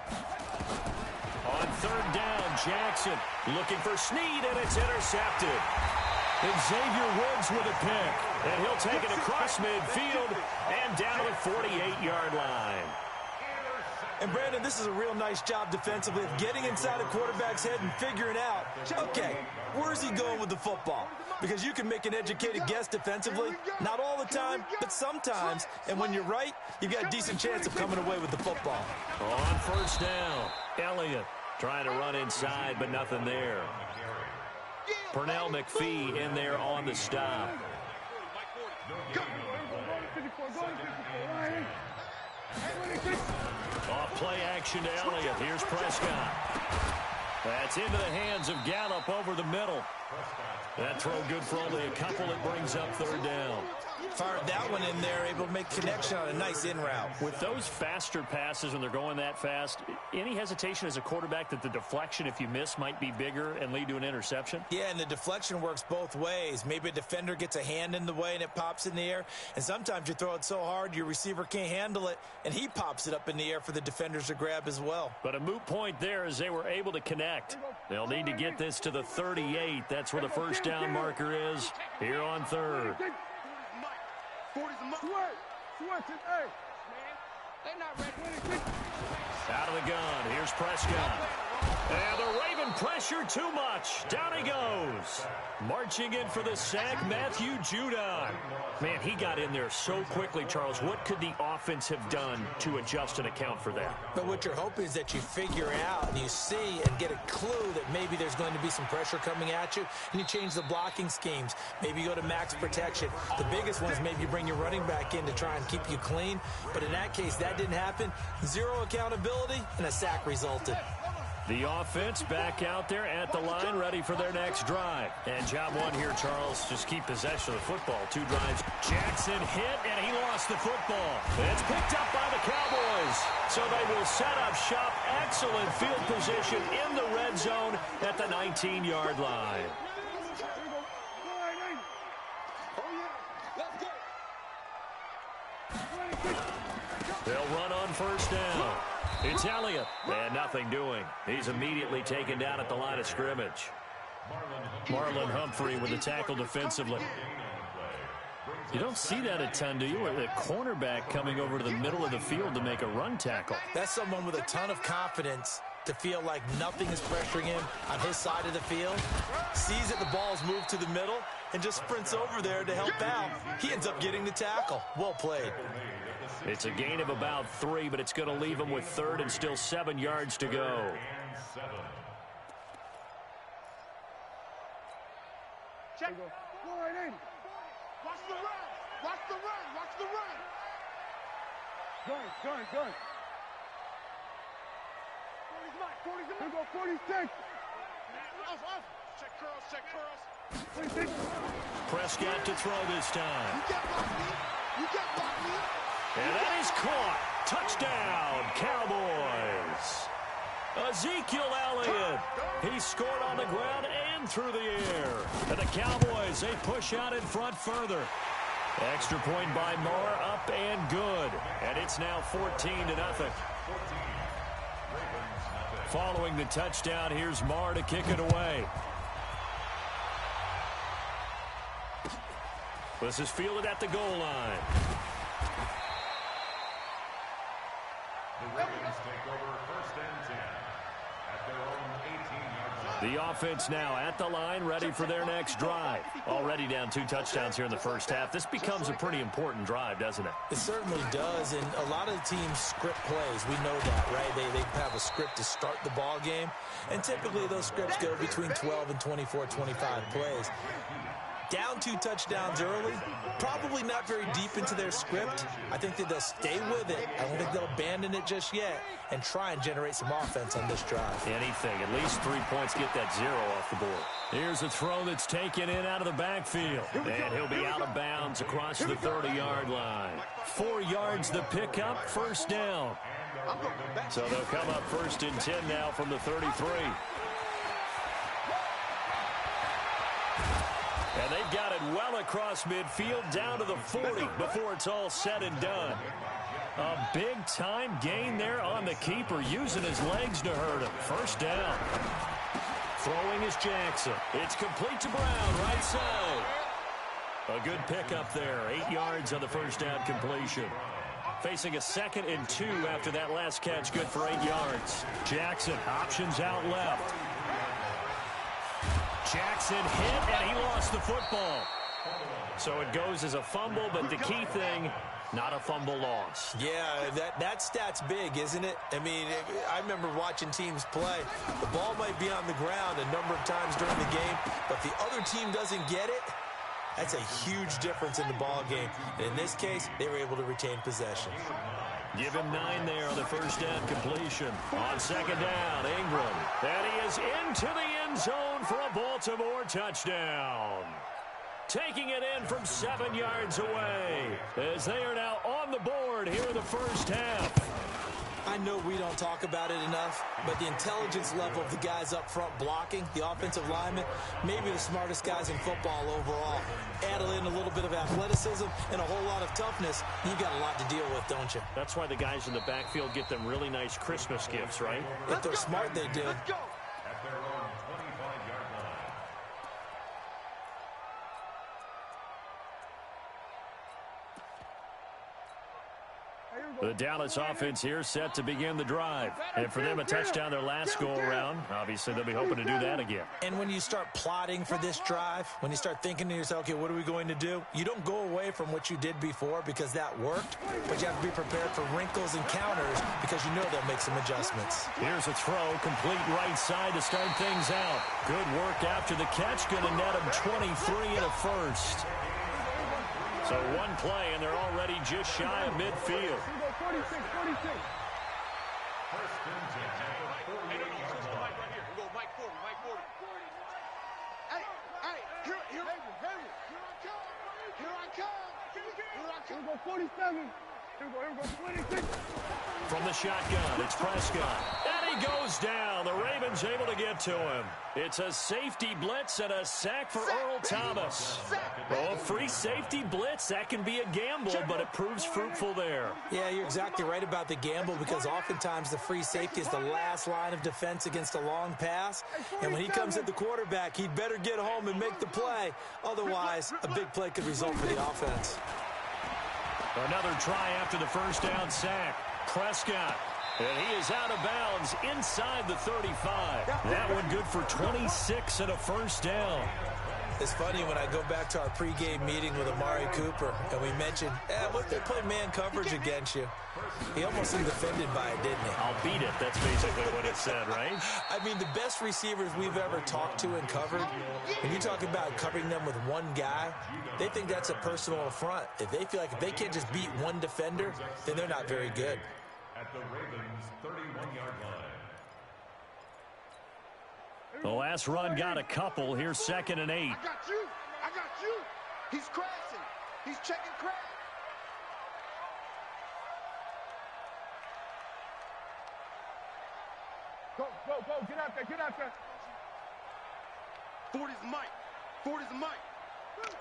On 3rd down, Jackson looking for Snead, and it's intercepted. And Xavier Woods with a pick, and he'll take it across midfield and down to the 48-yard line. And, Brandon, this is a real nice job defensively of getting inside a quarterback's head and figuring out, okay, where's he going with the football? Because you can make an educated guess defensively, not all the time, but sometimes. And when you're right, you've got a decent chance of coming away with the football. On 1st down, Elliott trying to run inside, but nothing there. Pernell McPhee in there on the stop. Off play action to Elliott. Here's Prescott. That's into the hands of Gallup over the middle. That throw good for only a couple. It brings up 3rd down. Fired that one in there, able to make connection on a nice in route. With those faster passes when they're going that fast, any hesitation as a quarterback that the deflection, if you miss, might be bigger and lead to an interception? Yeah, and the deflection works both ways. Maybe a defender gets a hand in the way and it pops in the air. And sometimes you throw it so hard your receiver can't handle it, and he pops it up in the air for the defenders to grab as well. But a moot point there as they were able to connect. They'll need to get this to the 38. That's where the 1st down marker is here on 3rd. Out of the gun. Here's Prescott. And the Raven pressure too much. Down he goes. Marching in for the sack, Matthew Judon. Man, he got in there so quickly, Charles. What could the offense have done to adjust and account for that? But what you're hoping is that you figure out and you see and get a clue that maybe there's going to be some pressure coming at you, and you change the blocking schemes. Maybe you go to max protection. The biggest one is maybe you bring your running back in to try and keep you clean. But in that case, that didn't happen. Zero accountability, and a sack resulted. The offense back out there at the line, ready for their next drive. And job one here, Charles, just keep possession of the football. 2 drives. Jackson hit, and he lost the football. It's picked up by the Cowboys. So they will set up shop. Excellent field position in the red zone at the 19-yard line. They'll run on first down. It's Elliott, and nothing doing. He's immediately taken down at the line of scrimmage. Marlon Humphrey with the tackle defensively. You don't see that a ton, do you? The cornerback coming over to the middle of the field to make a run tackle. That's someone with a ton of confidence to feel like nothing is pressuring him on his side of the field. Sees that the ball's moved to the middle and just sprints over there to help out. He ends up getting the tackle. Well played. It's a gain of about 3, but it's going to leave him with 3rd and still 7 yards to go. Check. Go right in. Watch the run. Watch the run. Watch the run. Gun. 40's mine. 40's in. Here go 46. Off. Check curls. 26. Prescott to throw this time. You can't block me. And that is caught. Touchdown, Cowboys. Ezekiel Elliott. He scored on the ground and through the air. And the Cowboys, they push out in front further. Extra point by Moore, up and good. And it's now 14-0. Following the touchdown, here's Moore to kick it away. This is fielded at the goal line. The Ravens take over 1st and 10 at their own 18-yard line. The offense now at the line, ready for their next drive. Already down 2 touchdowns here in the first half. This becomes a pretty important drive, doesn't it? It certainly does, and a lot of the teams script plays. We know that, right? They have a script to start the ball game, and typically those scripts go between 12 and 24, 25 plays. Down 2 touchdowns early, probably not very deep into their script. I think that they'll stay with it. I don't think they'll abandon it just yet and try and generate some offense on this drive. Anything, at least 3 points, get that 0 off the board. Here's a throw that's taken in out of the backfield. And he'll be out of bounds across the 30-yard line. 4 yards the pickup, 1st down. So they'll come up 1st and 10 now from the 33. And they've got it well across midfield down to the 40 before it's all said and done. A big-time gain there on the keeper, using his legs to hurt him. 1st down. Throwing is Jackson. It's complete to Brown, right side. A good pickup there. 8 yards on the 1st down completion. Facing a 2nd and 2 after that last catch, good for 8 yards. Jackson options out left. Jackson hit, and he lost the football. So it goes as a fumble, but the key thing, not a fumble loss. Yeah, that stat's big, isn't it? I mean, I remember watching teams play. The ball might be on the ground a number of times during the game, but the other team doesn't get it. That's a huge difference in the ball game. And in this case, they were able to retain possession. Give him 9 there on the 1st down completion. On 2nd down, Ingram. And he is into the end zone for a Baltimore touchdown. Taking it in from 7 yards away as they are now on the board here in the first half. I know we don't talk about it enough, but the intelligence level of the guys up front blocking, the offensive linemen, maybe the smartest guys in football overall. Add in a little bit of athleticism and a whole lot of toughness, you've got a lot to deal with, don't you? That's why the guys in the backfield get them really nice Christmas gifts, right? If they're smart, they do. At their own 25-yard line. The Dallas offense here set to begin the drive. And for them, a touchdown their last go-around. Obviously, they'll be hoping to do that again. And when you start plotting for this drive, when you start thinking to yourself, okay, what are we going to do? You don't go away from what you did before because that worked, but you have to be prepared for wrinkles and counters because you know they'll make some adjustments. Here's a throw, complete right side to start things out. Good work after the catch, going to net him 23 and a first. So one play, and they're already just shy of midfield. 46, 46. First and 10 at the 48-yard line. We'll go Mike 40, Mike 40. Hey, here I come. Here we go 47. Here we go 26. From the shotgun, it's Prescott. And he goes down. The Ravens able to get to him. It's a safety blitz and a sack for Earl Thomas. Oh, free safety blitz, that can be a gamble, but it proves fruitful there. Yeah, you're exactly right about the gamble because oftentimes the free safety is the last line of defense against a long pass. And when he comes at the quarterback, he'd better get home and make the play. Otherwise, a big play could result for the offense. Another try after the first down sack. Prescott. And he is out of bounds inside the 35. That one good for 26 and a first down. It's funny when I go back to our pregame meeting with Amari Cooper and we mentioned, what if they play man coverage against you? He almost seemed offended by it, didn't he? I'll beat it. That's basically what it said, right? I mean, the best receivers we've ever talked to and covered, when you talk about covering them with one guy, they think that's a personal affront. If they feel like if they can't just beat one defender, then they're not very good. At the Ravens' 31-yard line. The last run got a couple. Here's 2nd and 8. I got you. He's crashing. He's checking crash. Go. Get out there. 40's Mike.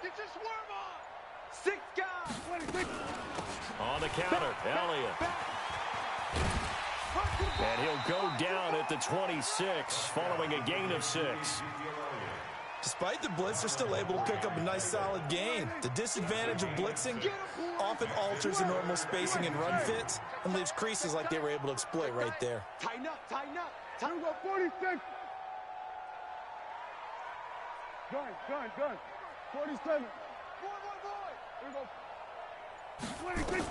Get your swerve on. 6 guys. 26. On the counter, Elliott. And he'll go down at the 26 following a gain of 6. Despite the blitz, they're still able to pick up a nice solid gain. The disadvantage of blitzing often alters the normal spacing and run fits and leaves creases like they were able to exploit right there. Tighten up. Here we go 46. Gun. 47. Boy. Here we go. 26.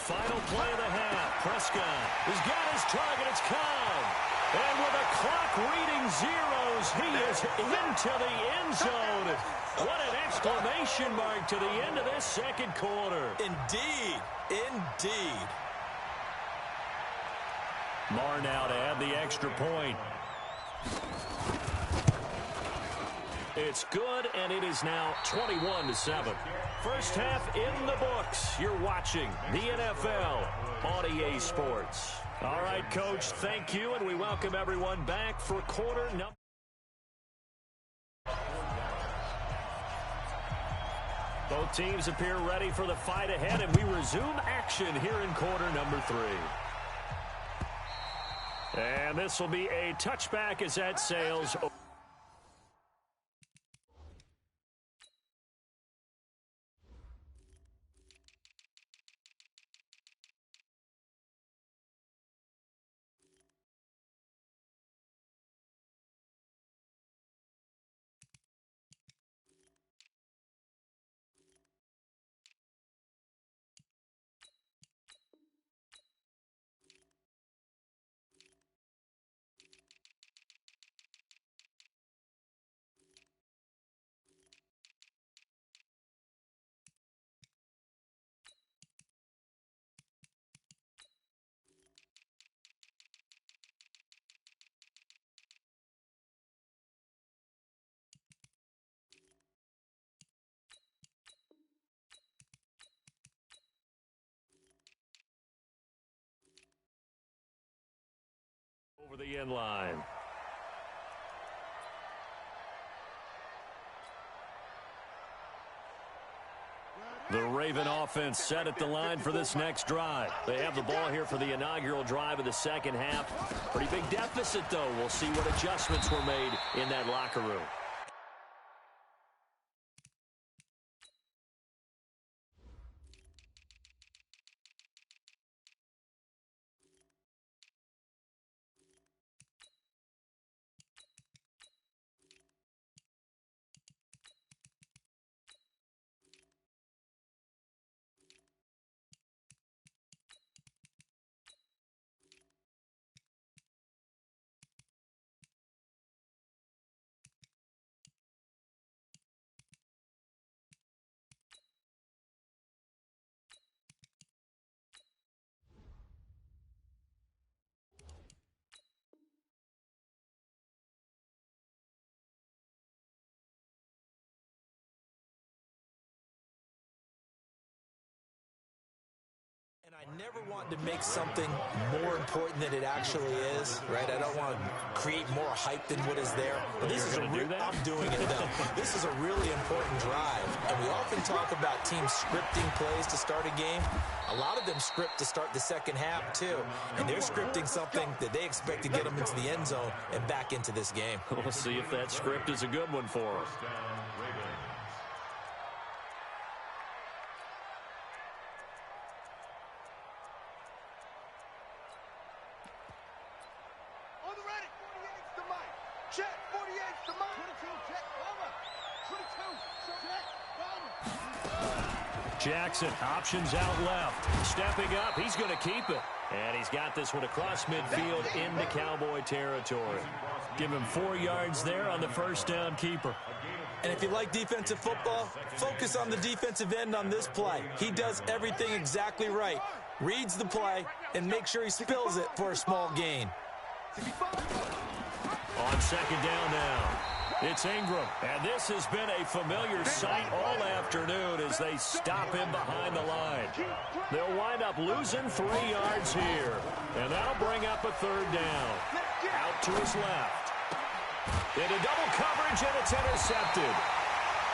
Final play of the half. Prescott has got his target. It's Cobb. And with the clock reading zeros, he is into the end zone. What an exclamation mark to the end of this second quarter. Indeed. Marr now to add the extra point. It's good, and it is now 21-7. First half in the books. You're watching the NFL on EA Sports. All right, Coach, thank you, and we welcome everyone back for quarter number. Both teams appear ready for the fight ahead, and we resume action here in quarter number 3. And this will be a touchback as that sails over the end line. The Raven offense set at the line for this next drive. They have the ball here for the inaugural drive of the second half. Pretty big deficit, though. We'll see what adjustments were made in that locker room. never want to make something more important than it actually is, right? I don't want to create more hype than what is there. But this is I'm doing it though. This is a really important drive, and we often talk about teams scripting plays to start a game. A lot of them script to start the second half too, and they're scripting something that they expect to get them into the end zone and back into this game. We'll see if that script is a good one for them. Check, 48's the mark. 22, check, over. 22, check, Jackson, options out left. Stepping up, he's going to keep it. And he's got this one across midfield into Cowboy territory. Give him 4 yards there on the first down keeper. And if you like defensive football, focus on the defensive end on this play. He does everything exactly right. Reads the play and makes sure he spills it for a small gain. On second down now, it's Ingram. And this has been a familiar sight all afternoon as they stop him behind the line. They'll wind up losing 3 yards here. And that'll bring up a third down. Out to his left. Into double coverage, and it's intercepted.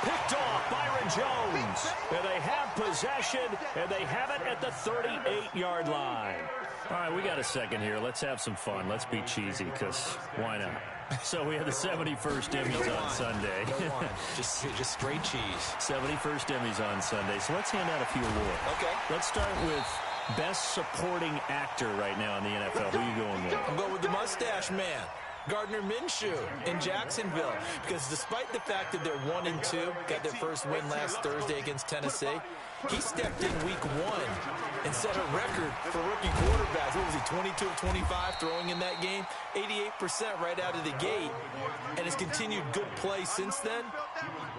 Picked off Byron Jones. And they have possession, and they have it at the 38-yard line. All right, we got a second here. Let's have some fun. Let's be cheesy, because why not? So we have the 71st Emmys on Sunday. just straight cheese. 71st Emmys on Sunday. So let's hand out a few awards. Okay. Let's start with Best Supporting Actor right now in the NFL. Who are you going with? I'm going with the Mustache Man, Gardner Minshew in Jacksonville, because despite the fact that they're 1-2, got their first win last Thursday against Tennessee, he stepped in week 1 and set a record for rookie quarterbacks. What was he, 22 of 25 throwing in that game? 88% right out of the gate, and has continued good play since then.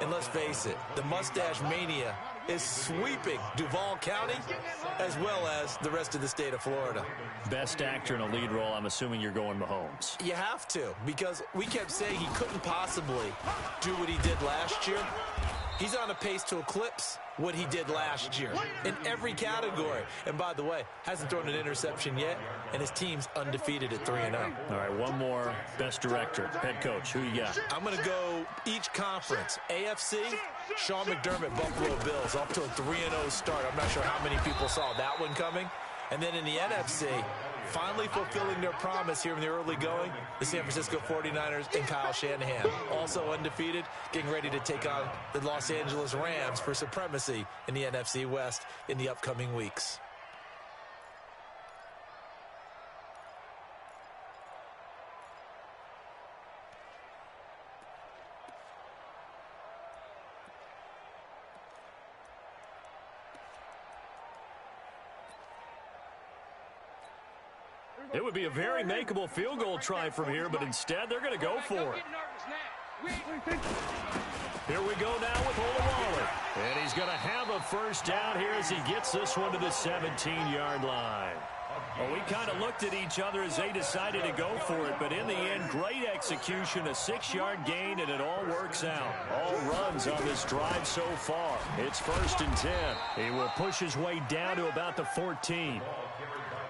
And let's face it, the Mustache Mania is sweeping Duval County as well as the rest of the state of Florida. Best actor in a lead role, I'm assuming you're going Mahomes. You have to, because we kept saying he couldn't possibly do what he did last year. He's on a pace to eclipse what he did last year in every category. And by the way, hasn't thrown an interception yet, and his team's undefeated at 3-0. All right, one more. Best director, head coach. Who you got? I'm going to go each conference. AFC, Sean McDermott, Buffalo Bills, off to a 3-0 start. I'm not sure how many people saw that one coming. And then in the NFC, finally fulfilling their promise here in the early going, the San Francisco 49ers and Kyle Shanahan. Also undefeated, getting ready to take on the Los Angeles Rams for supremacy in the NFC West in the upcoming weeks. It would be a very makeable field goal try from here, but instead they're going to go for it. Here we go now with Olawale. And he's going to have a first down here as he gets this one to the 17-yard line. Well, we kind of looked at each other as they decided to go for it, but in the end, great execution, a 6-yard gain, and it all works out. All runs on this drive so far. It's 1st and 10. He will push his way down to about the 14.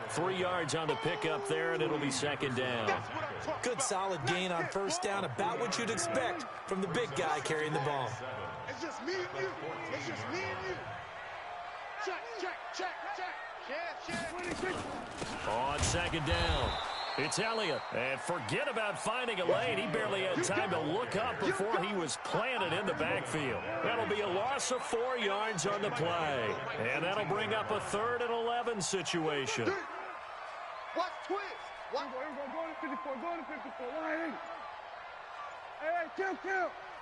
3 yards on the pickup there, and it'll be 2nd down. Good solid gain on first down, about what you'd expect from the big guy carrying the ball. It's just me and you. It's just me and you. Check, check, check, check. On 2nd down, it's Elliott. And forget about finding a lane. He barely had time to look up before he was planted in the backfield. That'll be a loss of 4 yards on the play. And that'll bring up a 3rd and 11 situation. Watch twist. Go to 54. Go to 54. Line. Hey, kill.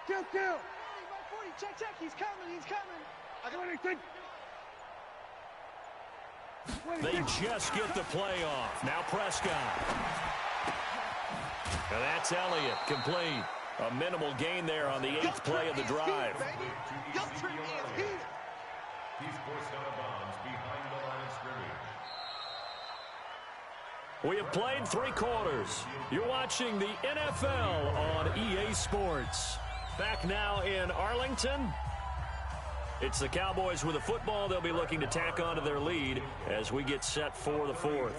40. Check. He's coming. I got anything. They just get the play off. Now Prescott. And that's Elliott, complete. A minimal gain there on the 8th play of the drive. He's forced out of bounds behind the line of scrimmage. We have played 3 quarters. You're watching the NFL on EA Sports. Back now in Arlington. It's the Cowboys with a football. They'll be looking to tack onto their lead as we get set for the fourth.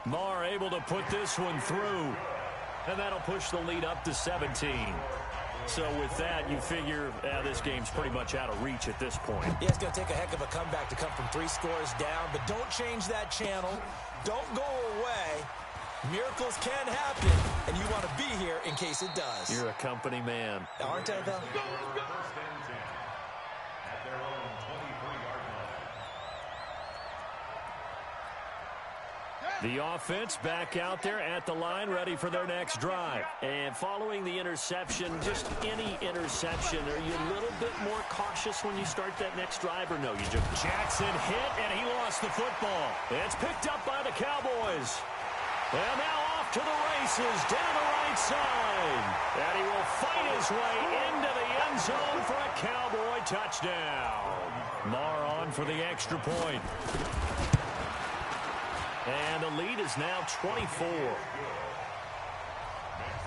Marr able to put this one through, and that'll push the lead up to 17. So with that, you figure this game's pretty much out of reach at this point. Yeah, it's going to take a heck of a comeback to come from 3 scores down, but don't change that channel. Don't go away. Miracles can happen, and you want to be here in case it does. You're a company man. Aren't I, though? First and 10 at their own 23-yard line. The offense back out there at the line, ready for their next drive. And following the interception, just any interception, are you a little bit more cautious when you start that next drive or no? You just Jackson hit, and he lost the football. It's picked up by the Cowboys. And now off to the races, down the right side. And he will fight his way into the end zone for a Cowboy touchdown. Marr on for the extra point. And the lead is now 24. Makes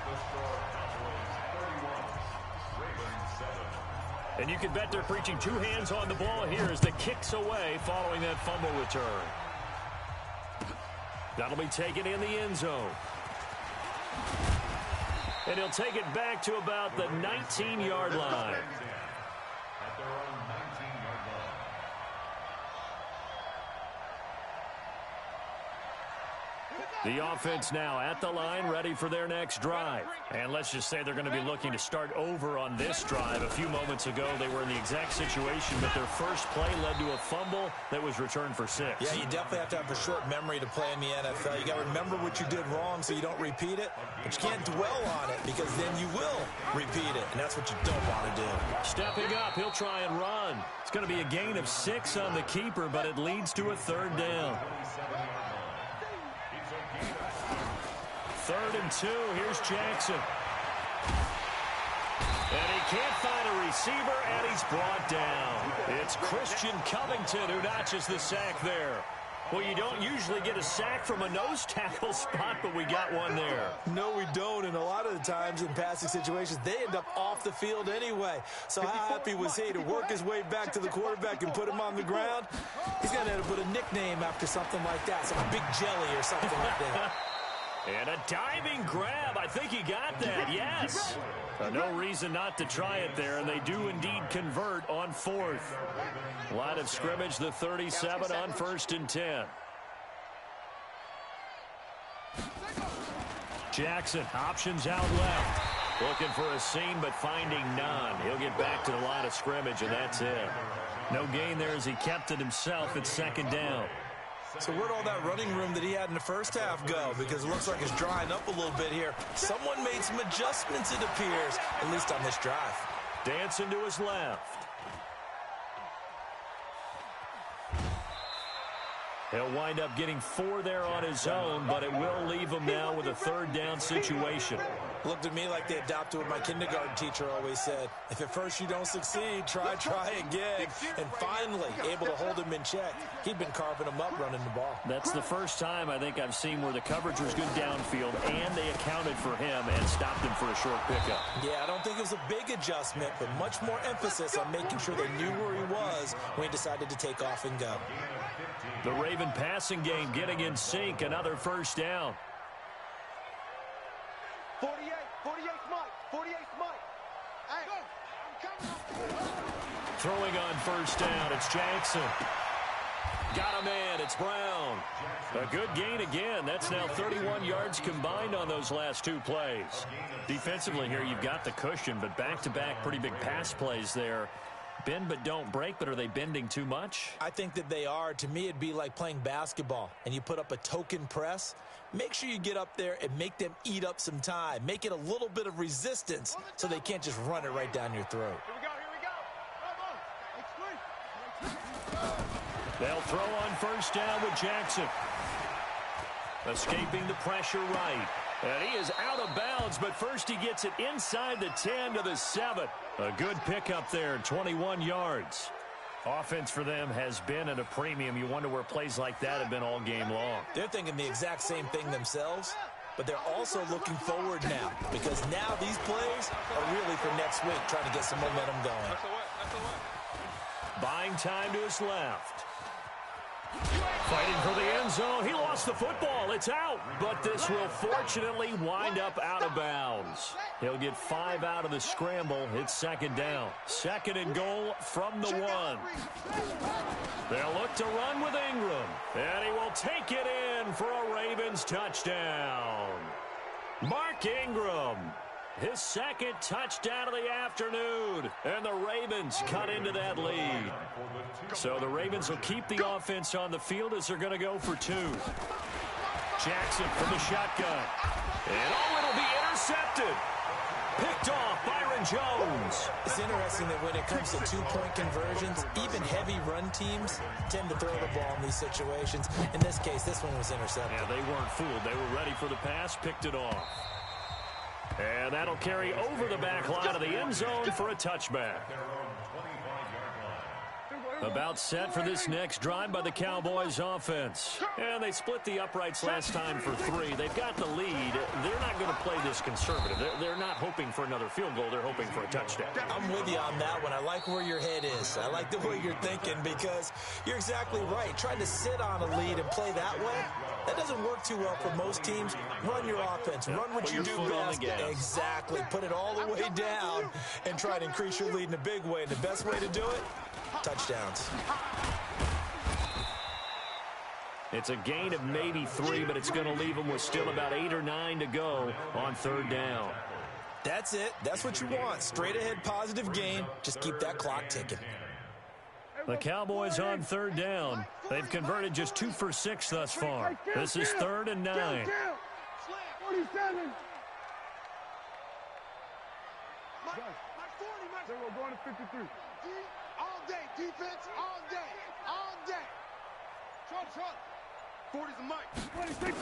the score Cowboys 31, Ravens 7. And you can bet they're preaching 2 hands on the ball here as the kick's away following that fumble return. That'll be taken in the end zone. And he'll take it back to about the 19-yard line. At their own 19-yard line. The offense now at the line, ready for their next drive. And let's just say they're going to be looking to start over on this drive. A few moments ago, they were in the exact situation, but their first play led to a fumble that was returned for 6. Yeah, you definitely have to have a short memory to play in the NFL. You got to remember what you did wrong so you don't repeat it, but you can't dwell on it because then you will repeat it, and that's what you don't want to do. Stepping up, he'll try and run. It's going to be a gain of 6 on the keeper, but it leads to a 3rd down. 3rd and 2. Here's Jackson. And he can't find a receiver, and he's brought down. It's Christian Covington who notches the sack there. Well, you don't usually get a sack from a nose tackle spot, but we got one there. No, we don't, and a lot of the times in passing situations, they end up off the field anyway. So how happy was he to work his way back to the quarterback and put him on the ground? He's going to have to put a nickname after something like that, some Big Jelly or something like that. And a diving grab. I think he got that. Yes. No reason not to try it there, and they do indeed convert on 4th. Line of scrimmage, the 37 on 1st and 10. Jackson, options out left. Looking for a seam, but finding none. He'll get back to the line of scrimmage, and that's it. No gain there as he kept it himself at 2nd down. So where'd all that running room that he had in the first half go? Because it looks like it's drying up a little bit here. Someone made some adjustments, it appears, at least on this drive. Dancing to his left. He'll wind up getting 4 there on his own, but it will leave him now with a 3rd down situation. Looked to me like they adopted what my kindergarten teacher always said. If at first you don't succeed, try again. And finally, able to hold him in check. He'd been carving him up running the ball. That's the first time I think I've seen where the coverage was good downfield, and they accounted for him and stopped him for a short pickup. Yeah, I don't think it was a big adjustment, but much more emphasis on making sure they knew where he was when he decided to take off and go. The Raven passing game getting in sync. Another 1st down. 48 Mike. 48 Mike. Hey, I'm coming. Throwing on 1st down, it's Jackson. Got a man, it's Brown. A good gain again. That's now 31 yards combined on those last 2 plays. Defensively here, you've got the cushion, but back-to-back pretty big pass plays there. Bend but don't break, but are they bending too much? I think that they are. To me, it'd be like playing basketball, and you put up a token press. Make sure you get up there and make them eat up some time. Make it a little bit of resistance so they can't just run it right down your throat. Here we go. They'll throw on 1st down with Jackson. Escaping the pressure right. And he is out of bounds, but first he gets it inside the 10 to the 7. A good pickup there, 21 yards. Offense for them has been at a premium. You wonder where plays like that have been all game long. They're thinking the exact same thing themselves, but they're also looking forward now because now these plays are really for next week, trying to get some momentum going. Buying time to his left. Fighting for the end zone. He lost the football. It's out. But this will fortunately wind up out of bounds. He'll get 5 out of the scramble. It's second down. Second and goal from the 1. They'll look to run with Ingram. And he will take it in for a Ravens touchdown. Mark Ingram. His second touchdown of the afternoon. And the Ravens cut into that lead. So the Ravens will keep the offense on the field as they're going to go for 2. Jackson from the shotgun. And it'll be intercepted. Picked off Byron Jones. It's interesting that when it comes to 2-point conversions, even heavy run teams tend to throw the ball in these situations. In this case, this one was intercepted. Yeah, they weren't fooled. They were ready for the pass, picked it off. And that'll carry over the back line of the end zone for a touchback. About set for this next drive by the Cowboys offense. And they split the uprights last time for 3. They've got the lead. They're not going to play this conservative. They're not hoping for another field goal. They're hoping for a touchdown. I'm with you on that one. I like where your head is. I like the way you're thinking because you're exactly right. Trying to sit on a lead and play that way, that doesn't work too well for most teams. Run your offense. Run what you do best. Exactly. Put it all the way down and try to increase your lead in a big way. And the best way to do it, touchdowns. It's a gain of maybe 3, but it's going to leave them with still about 8 or 9 to go on third down. That's it. That's what you want. Straight ahead positive gain. Just keep that clock ticking. The Cowboys on third down. They've converted just 2 for 6 thus far. This is 3rd and 9. 47. We're going to 53. All day, defense, all day, all day. Trot. 40's a mic. 26.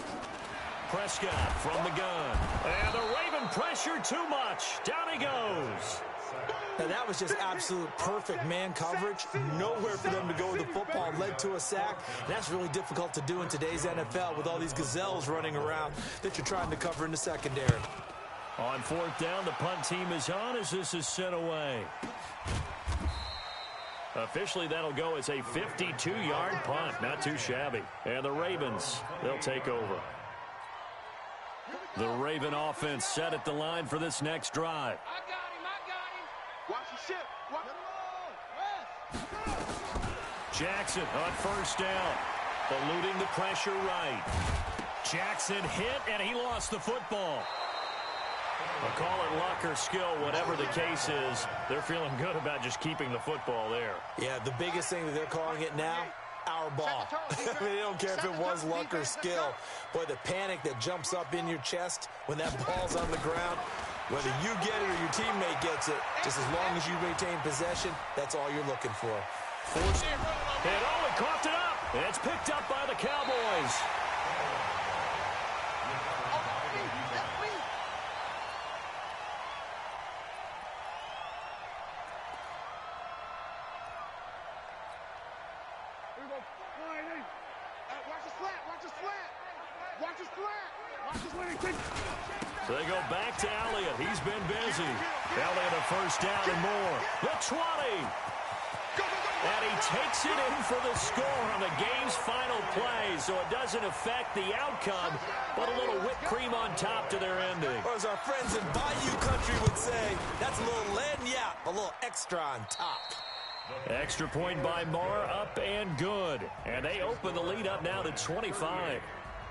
Prescott from the gun. And the Raven pressure too much. Down he goes. Now that was just absolute perfect man coverage. Nowhere for them to go with the football. Led to a sack. And that's really difficult to do in today's NFL with all these gazelles running around that you're trying to cover in the secondary. On 4th down, the punt team is on as this is sent away. Officially, that'll go as a 52-yard punt. Not too shabby. And the Ravens, they'll take over. The Raven offense set at the line for this next drive. I got him. Watch the ship. Jackson on 1st down. Eluding the pressure right. Jackson hit, and he lost the football. I'll call it luck or skill, whatever the case is. They're feeling good about just keeping the football there. Yeah, the biggest thing that they're calling it now, our ball. I mean, they don't care if it was luck or skill. Boy, the panic that jumps up in your chest when that ball's on the ground, whether you get it or your teammate gets it, just as long as you maintain possession, that's all you're looking for. Forced. And he coughed it up. And it's picked up by the Cowboys. So they go back to Elliott. He's been busy. Elliott a 1st down and more. The 20. And he takes it in for the score on the game's final play. So it doesn't affect the outcome, but a little whipped cream on top to their ending. Or as our friends in Bayou Country would say, that's a little lagniappe, a little extra on top. Extra point by Moore, up and good. And they open the lead up now to 25.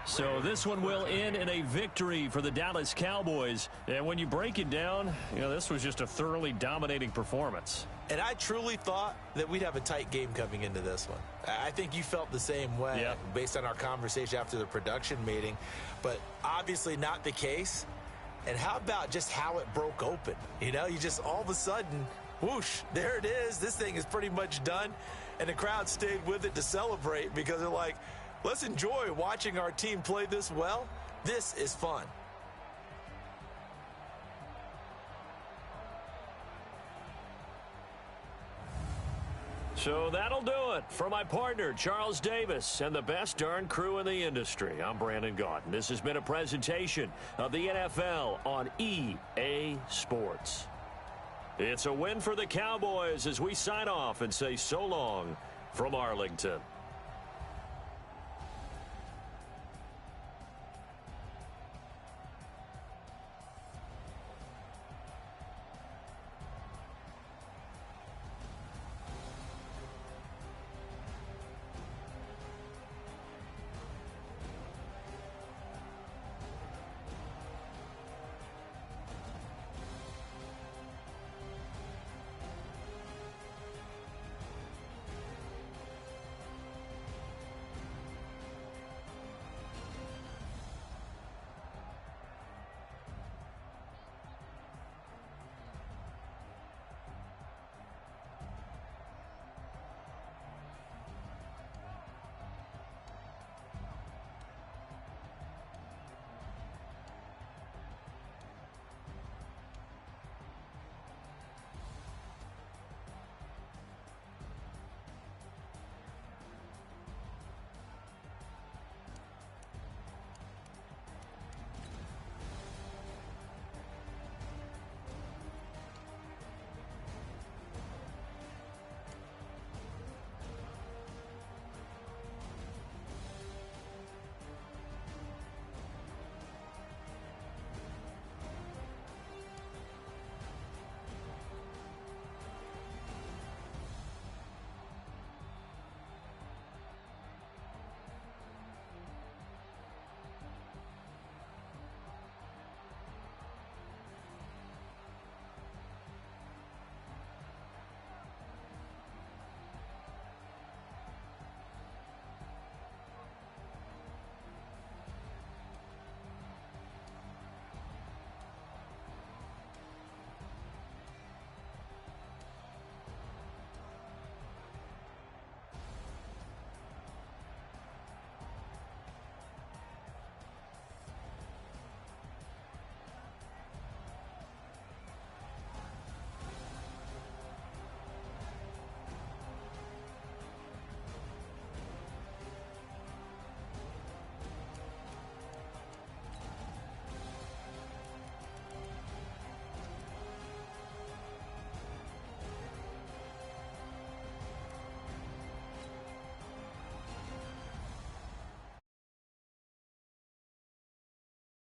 So this one will end in a victory for the Dallas Cowboys. And when you break it down, this was just a thoroughly dominating performance. And I truly thought that we'd have a tight game coming into this one. I think you felt the same way based on our conversation after the production meeting. But obviously not the case. And how about just how it broke open? You just all of a sudden, whoosh, there it is. This thing is pretty much done. And the crowd stayed with it to celebrate because they're like, let's enjoy watching our team play this well. This is fun. So that'll do it. For my partner, Charles Davis, and the best darn crew in the industry, I'm Brandon Gaudin. This has been a presentation of the NFL on EA Sports. It's a win for the Cowboys as we sign off and say so long from Arlington.